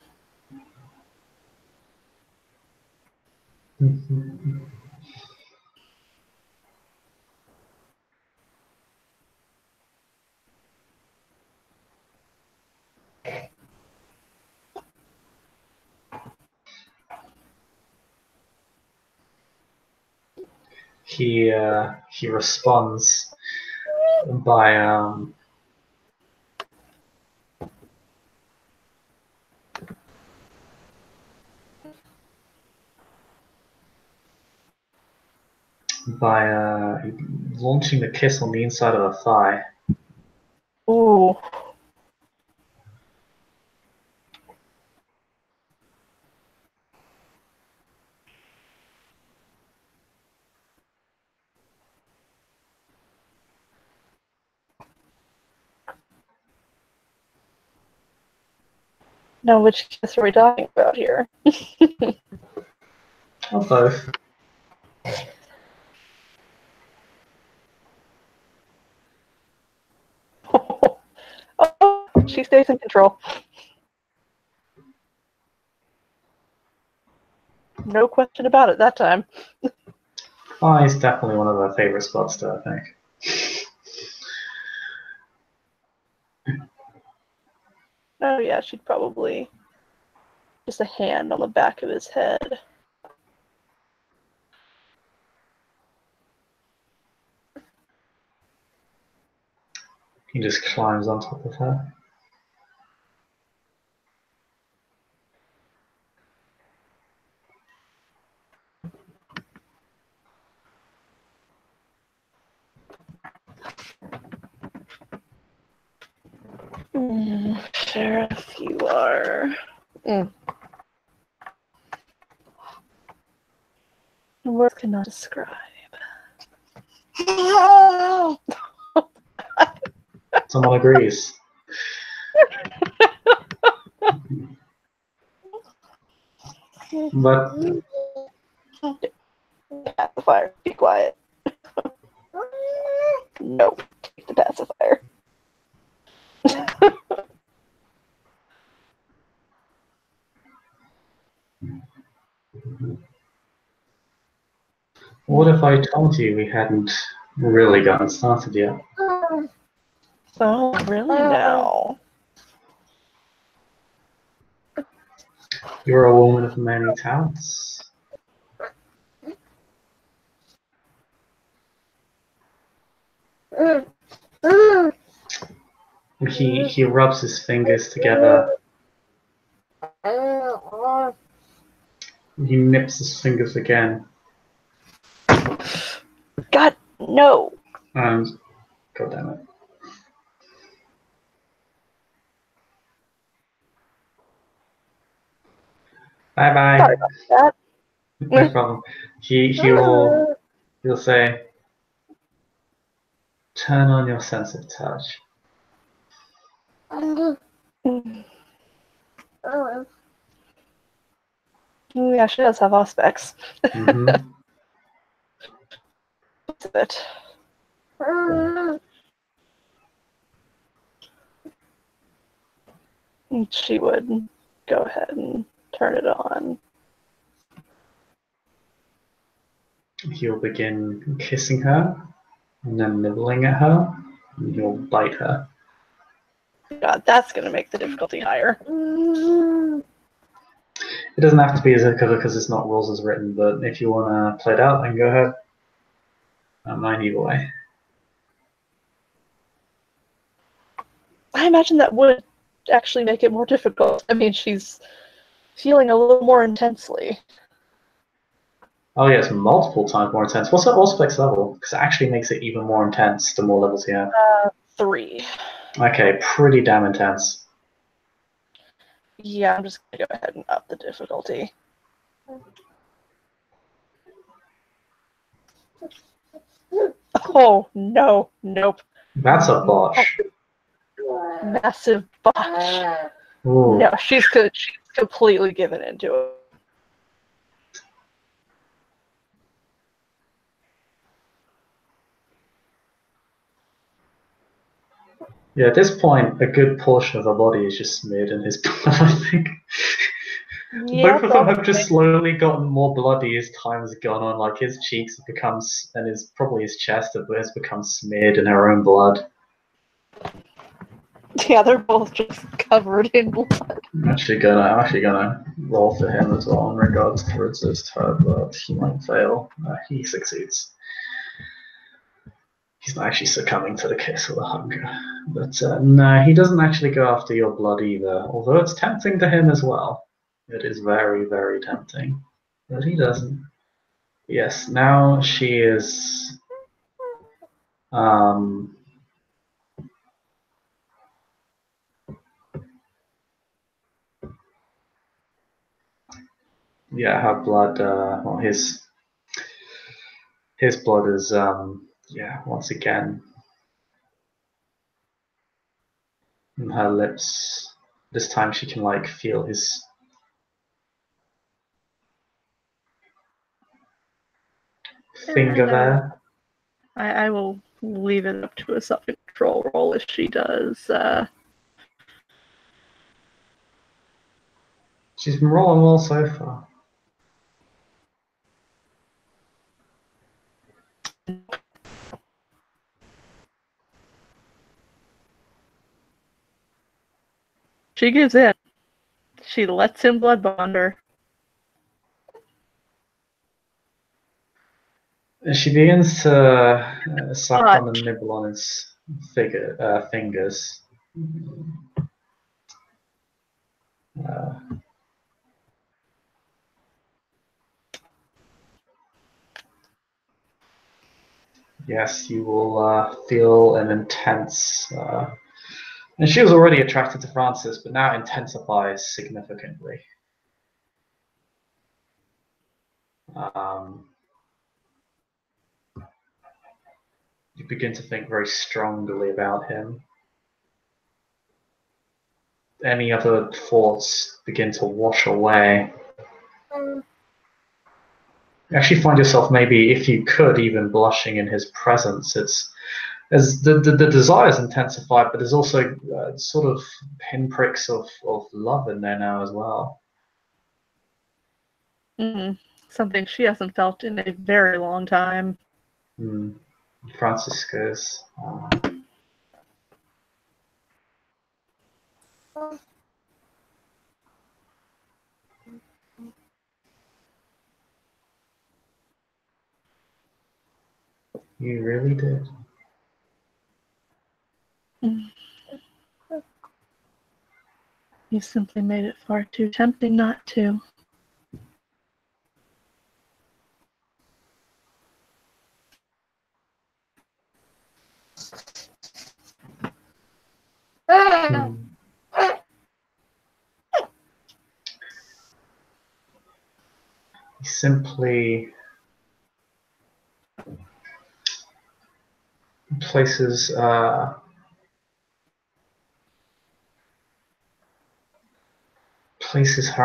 He responds by launching the kiss on the inside of her thigh. Ooh. Now, which kiss are we talking about here? Or both. Oh, she stays in control. No question about it that time. Oh, it's definitely one of her favorite spots, though, I think. Oh yeah, she'd probably just a hand on the back of his head. He just climbs on top of her. Sheriff, you are. Words cannot describe. Someone agrees. But Pacifier, be quiet. Nope, take the pacifier. what if I told you we hadn't really gotten started yet? Oh, really now? You're a woman of many talents. He rubs his fingers together. He nips his fingers again. God, no! And God damn it. Bye bye. Sorry about that. No problem. He'll say, turn on your sense of touch. Yeah, she does have aspects. Mm-hmm. What's it? She would go ahead and turn it on. He'll begin kissing her, and then nibbling at her, and he'll bite her. God, that's gonna make the difficulty higher. It doesn't have to be as a cover because it's not rules as written, but if you want to play it out, then go ahead. I don't mind either way. I imagine that would actually make it more difficult. I mean, she's feeling a little more intensely. Oh yeah, it's multiple times more intense. What's that Auspex level? Because it actually makes it even more intense the more levels you have. 3. Okay, pretty damn intense. Yeah, I'm just gonna go ahead and up the difficulty. Oh, no, nope. That's a botch. Massive botch. Ooh. No, she's completely given into it. Yeah, at this point, a good portion of her body is just smeared in his blood, I think. Yeah, Both of them have just slowly gotten more bloody as time has gone on. Like his cheeks have become, and probably his chest has become smeared in her own blood. Yeah, they're both just covered in blood. I'm actually gonna roll for him as well in regards to resist her, but he might fail. He succeeds. He's not actually succumbing to the kiss or the hunger. But no, he doesn't actually go after your blood either, although it's tempting to him as well. It is very, very tempting. But he doesn't. Yes, now she is... yeah, her blood, well, his blood is, yeah, once again, her lips This time she can like feel his finger there. I will leave it up to a self-control roll if she does. She's been rolling well so far. She gives in. She lets him blood bond her. And she begins to suck on and nibble on his fingers. Yes, you will feel an intense. And she was already attracted to Francis, but now intensifies significantly. You begin to think very strongly about him. Any other thoughts begin to wash away. You actually find yourself maybe, if you could, even blushing in his presence. It's as the desire is intensified, but there's also sort of pinpricks of love in there now as well. Something she hasn't felt in a very long time. Francis goes, you really did. You simply made it far too tempting not to. He simply places her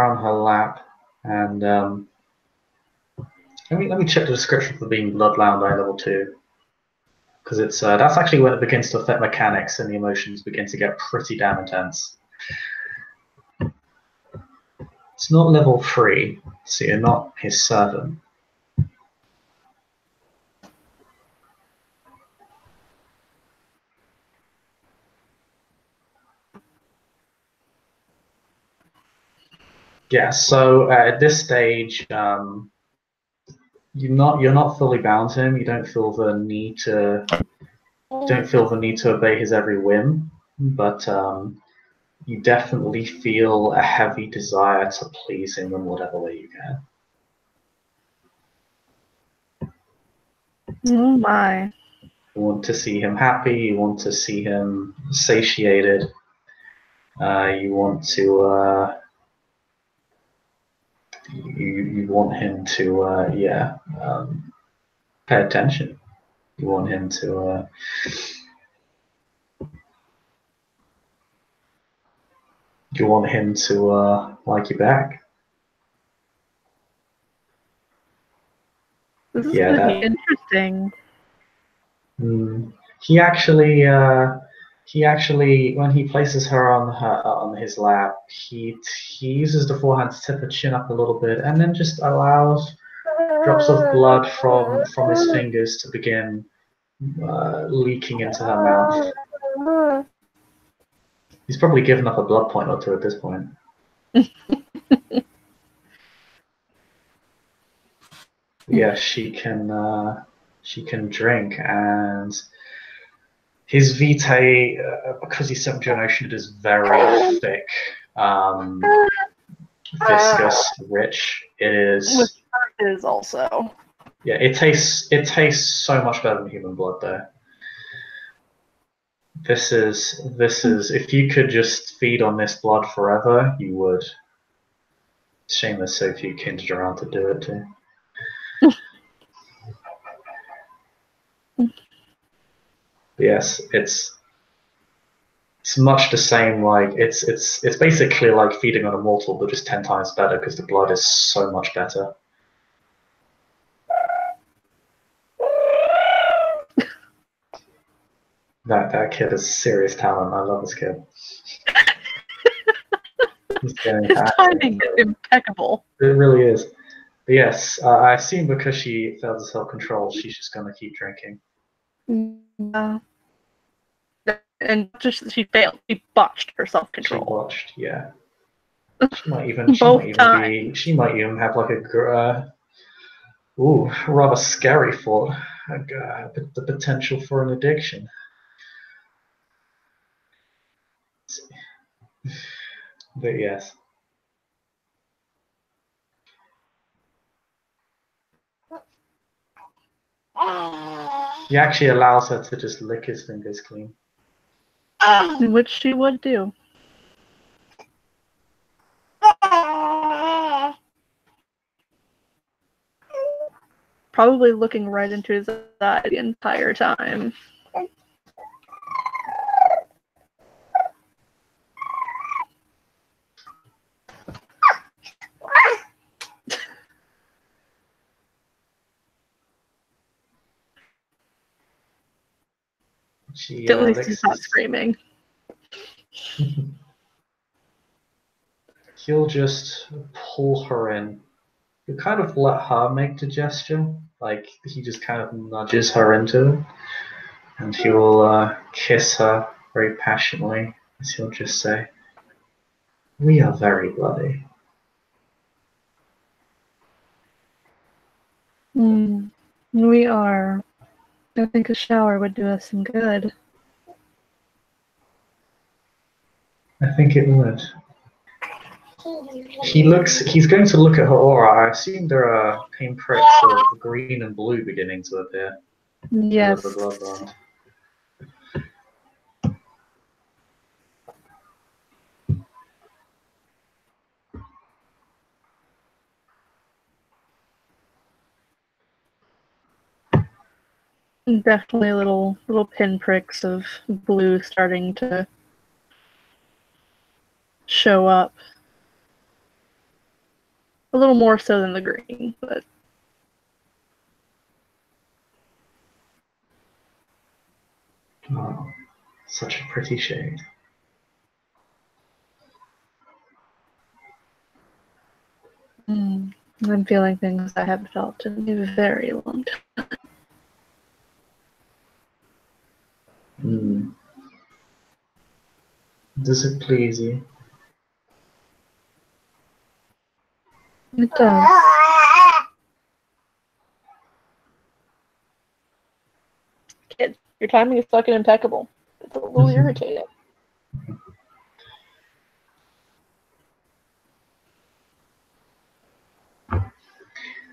on her lap, and let me check the description for being Bloodbound Eye level 2, because it's that's actually when it begins to affect mechanics and the emotions begin to get pretty damn intense. It's not level 3, so you're not his servant. Yeah, so at this stage, you're not fully bound to him. You don't feel the need to obey his every whim, but you definitely feel a heavy desire to please him in whatever way you can. Oh my. You want to see him happy, you want to see him satiated, you want to you want him to pay attention. You want him to like you back. This is going to be interesting. He actually, when he places her on his lap, he uses the forehand to tip her chin up a little bit, and then just allows drops of blood from his fingers to begin leaking into her mouth. He's probably given up a blood point or two at this point. Yeah, she can drink, and his vitae, because he's 7 generation, it is very thick, viscous, rich. It is. It is also. Yeah, it tastes so much better than human blood, though. This is if you could just feed on this blood forever, you would. Shame there's so few kindred around to do it too. Yes, it's It's much the same. Like it's basically like feeding on a mortal, but just 10 times better because the blood is so much better. That kid has serious talent. I love this kid. He's getting His timing is impeccable. It really is. But yes, I assume because she failed to self-control, she's just gonna keep drinking. Yeah. And just she failed. She botched her She self-control. watched, yeah. She might even have like a rather scary thought, the potential for an addiction. But yes. He actually allows her to just lick his fingers clean. Which she would do. Probably looking right into his eye the entire time. At least he's not screaming. He'll just pull her in. He'll kind of let her make the gesture. Like, he just kind of nudges her into it. And he will kiss her very passionately, as he'll just say, "We are very bloody." We are. I think a shower would do us some good. I think it would. He's going to look at her aura. I assume there are pinpricks of green and blue beginning to appear. Yes. The bloodline. Definitely little pinpricks of blue starting to show up. A little more so than the green, but Oh, such a pretty shade. I'm feeling things I haven't felt in a very long time. Does it please you? It does. Kid, your timing is fucking impeccable. It's a little irritating.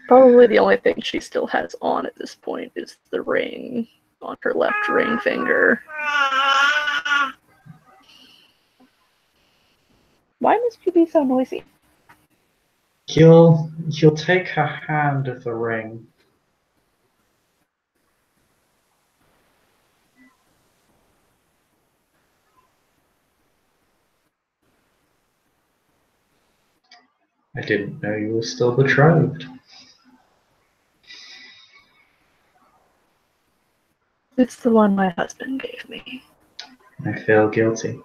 Probably the only thing she still has on at this point is the ring on her left ring finger. Why must you be so noisy? He'll take her hand of the ring. I didn't know you were still betrothed. It's the one my husband gave me. I feel guilty.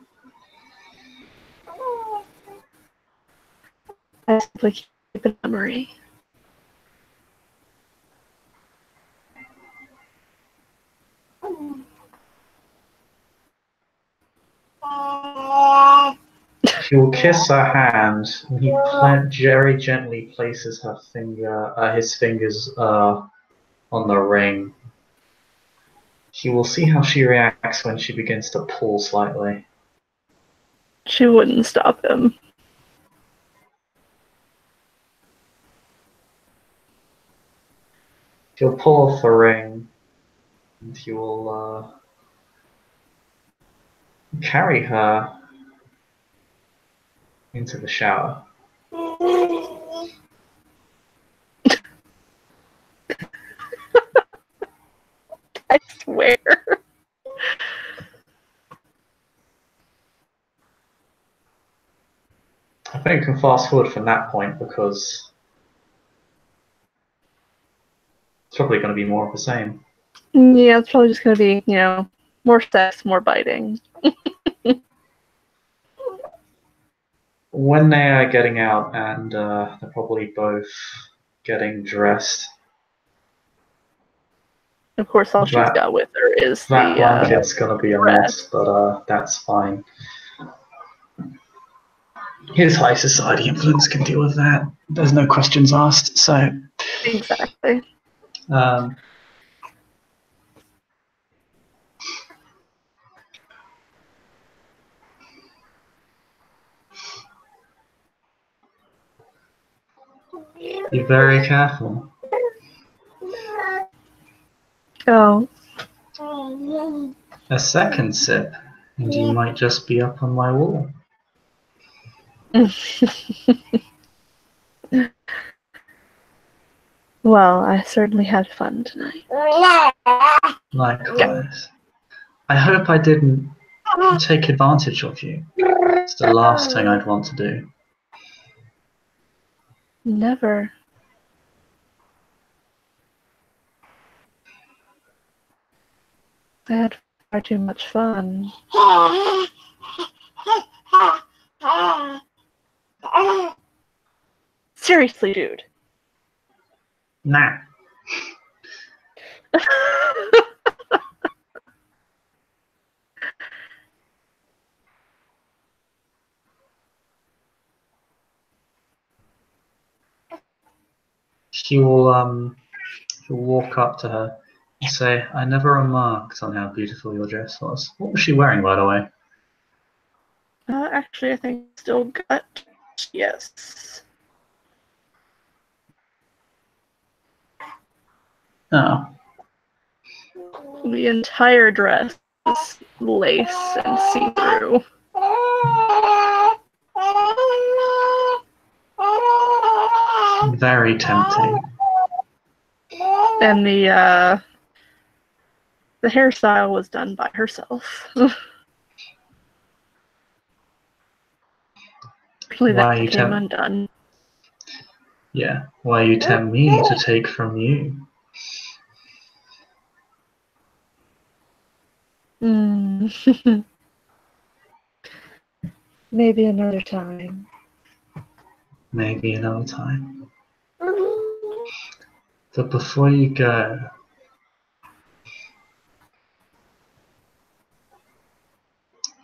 I simply keep a memory. He'll kiss her hand, and he very gently places his fingers on the ring. He will see how she reacts when she begins to pull slightly. She wouldn't stop him. He'll pull off the ring, and he will carry her into the shower. I swear. we can fast forward from that point because it's probably going to be more of the same. Yeah, it's probably just going to be, more sex, more biting. When they are getting out and they're probably both getting dressed, Of course, all she's got with her is that the blanket's going to be a mess, dress. but that's fine. His high society influence can deal with that. There's no questions asked, so... Exactly. Be very careful. Oh. A second sip, and you might just be up on my wall. Well, I certainly had fun tonight. Likewise. I hope I didn't take advantage of you. It's the last thing I'd want to do. Never. I had far too much fun. Seriously, dude. Nah. He'll walk up to her and say, I never remarked on how beautiful your dress was. What was she wearing, by the way? Actually, I think still got yes. Oh. The entire dress is lace and see-through. Very tempting. And the hairstyle was done by herself. Actually, that came undone. Yeah, why you tempt me to take from you? Maybe another time. Maybe another time. But before you go,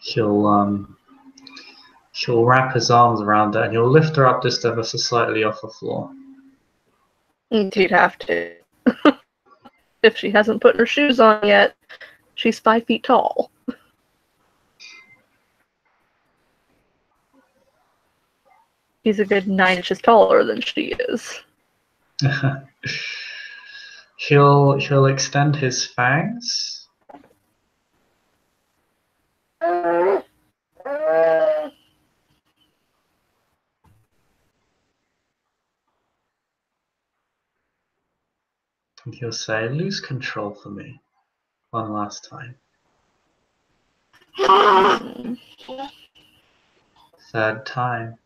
he'll wrap his arms around her and he'll lift her up just ever so slightly off the floor. He'd have to. If she hasn't put her shoes on yet, she's 5 feet tall. He's a good 9 inches taller than she is. He'll extend his fangs. And he'll say, lose control for me. One last time. Third time.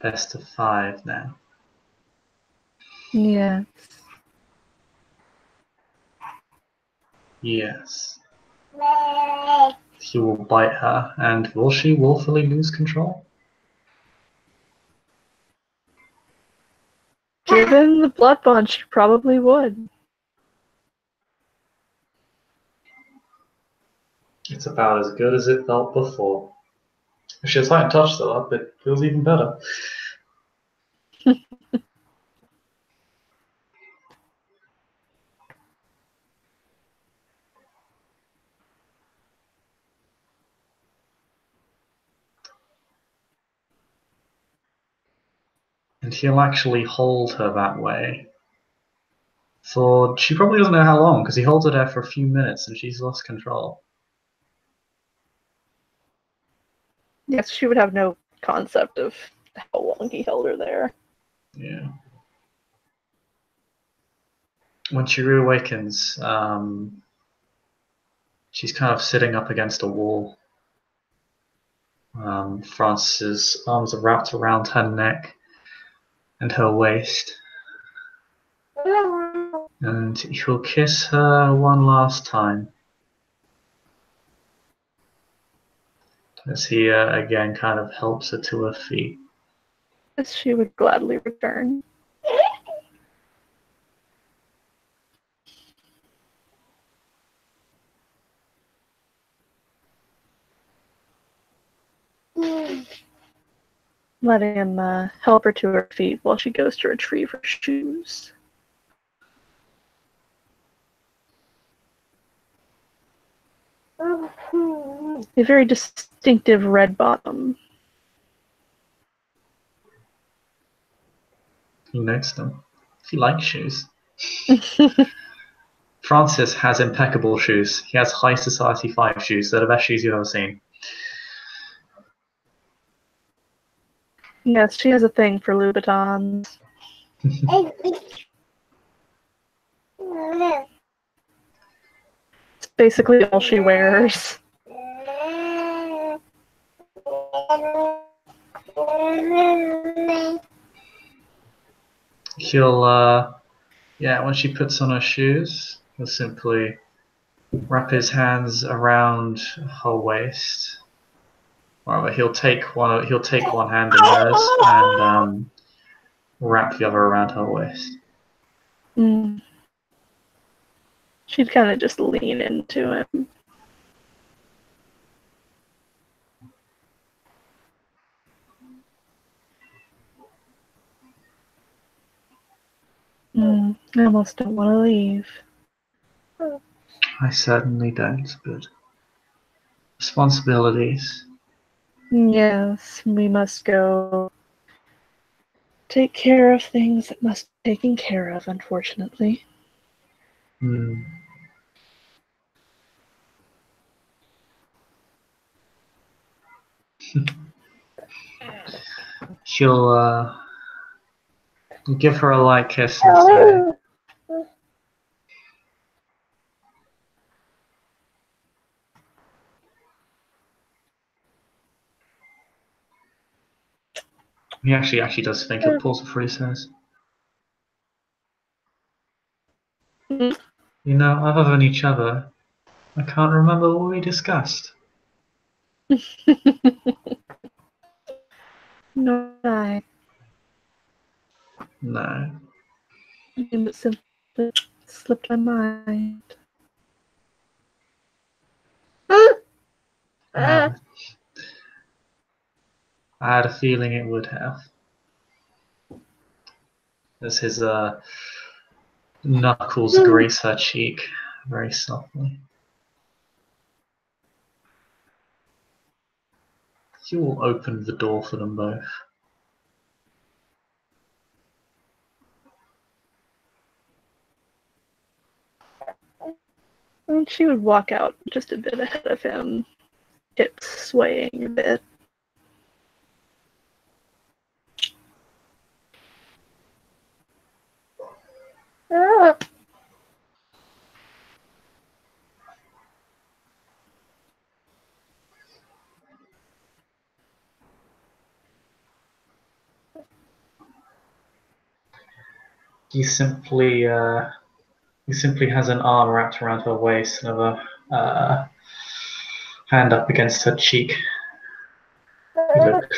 Best of 5 now. Yes. Yes. He will bite her, and will she willfully lose control? Given the blood bond, she probably would. It's about as good as it felt before. If she has high touch though up, it feels even better. And he'll actually hold her that way. For she probably doesn't know how long, because he holds her there for a few minutes and she's lost control. Yes, she would have no concept of how long he held her there. Yeah. When she reawakens, she's kind of sitting up against a wall. Francis's arms are wrapped around her neck and her waist, and he'll kiss her one last time as he again kind of helps her to her feet. As she would gladly return. Letting him help her to her feet while she goes to retrieve her shoes. A very distinctive red bottom. He notes them. He likes shoes. Francis has impeccable shoes. He has high society 5 shoes. They're the best shoes you've ever seen. Yes, she has a thing for Louboutins. It's basically all she wears. He'll, when she puts on her shoes, he'll simply wrap his hands around her waist. Or he'll take one hand in hers and wrap the other around her waist. She'd kind of just lean into him. I almost don't want to leave. I certainly don't, but responsibilities. Yes, we must go take care of things that must be taken care of, unfortunately. She'll give her a light kiss and say, he actually does think he'll pause before he says, you know, other than each other, I can't remember what we discussed. No, I. No. It simply slipped my mind. I had a feeling it would have. As his knuckles grace her cheek very softly. He will open the door for them both. And she would walk out just a bit ahead of him, hips swaying a bit. He simply has an arm wrapped around her waist and a hand up against her cheek. To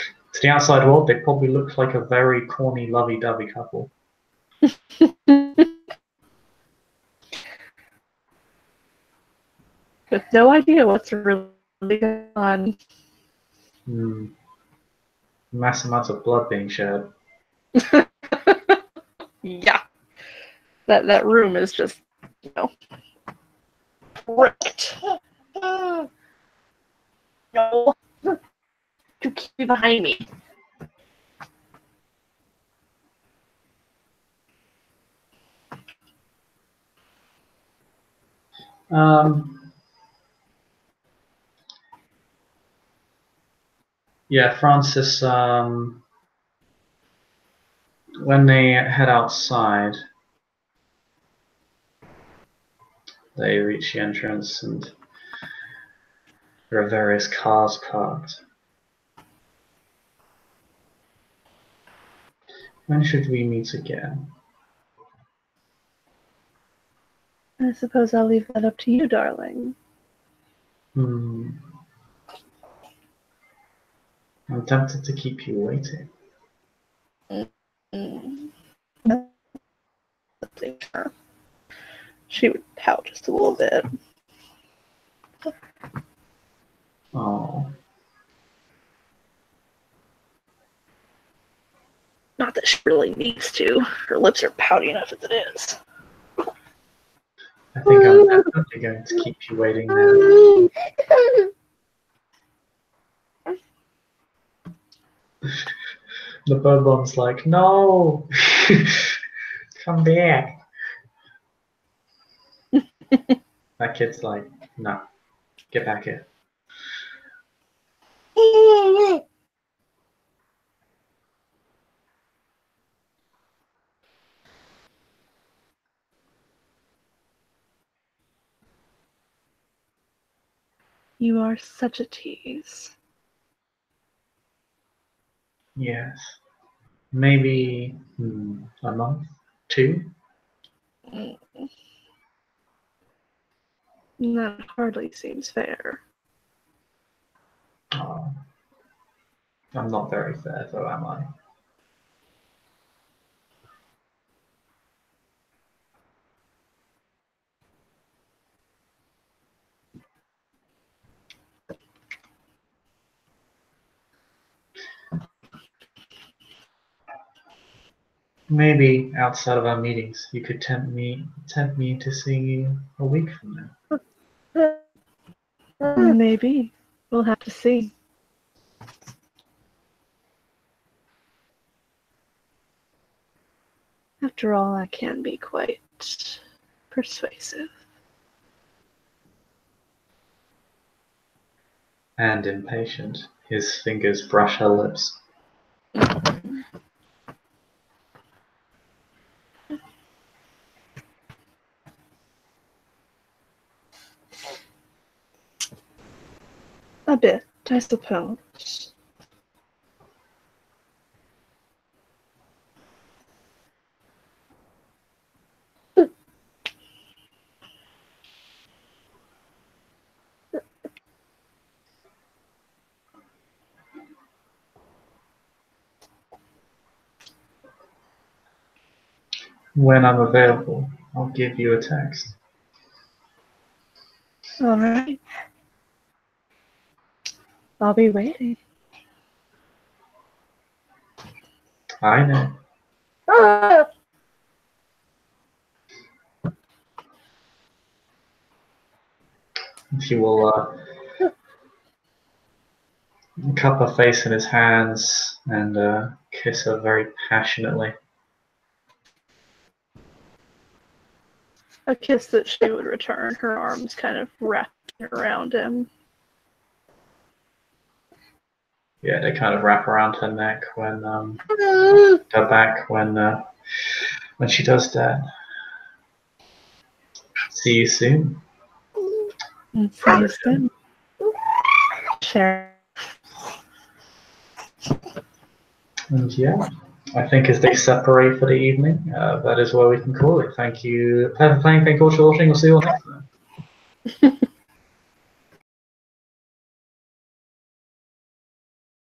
the outside world, they probably look like a very corny, lovey-dovey couple. With no idea what's really going on. Mass amounts of blood being shed. Yeah. That room is just, bricked. No. You keep behind me. Francis, when they head outside, they reach the entrance and there are various cars parked. When should we meet again? I suppose I'll leave that up to you, darling. I'm tempted to keep you waiting. She would pout just a little bit. Oh. Not that she really needs to. Her lips are pouty enough as it is. I think I'm definitely going to keep you waiting now. The Bonbon's like, no! Come back! That kid's like, no. Get back here. You are such a tease. Yes. Maybe a month? 2? That hardly seems fair. Oh. I'm not very fair though, am I? Maybe outside of our meetings, you could tempt me into seeing you a week from now. Maybe. We'll have to see. After all, I can be quite persuasive. And impatient, his fingers brush her lips. A bit, I suppose. When I'm available, I'll give you a text. All right. I'll be waiting. I know. She will cup her face in his hands and kiss her very passionately. A kiss that she would return, her arms kind of wrapped around him. Yeah, they kind of wrap around her neck when her back when she does that. See you soon. And see you soon. Share. And yeah, I think as they separate for the evening, that is where we can call it. Thank you for playing. Thank you all for watching. We'll see you all next time.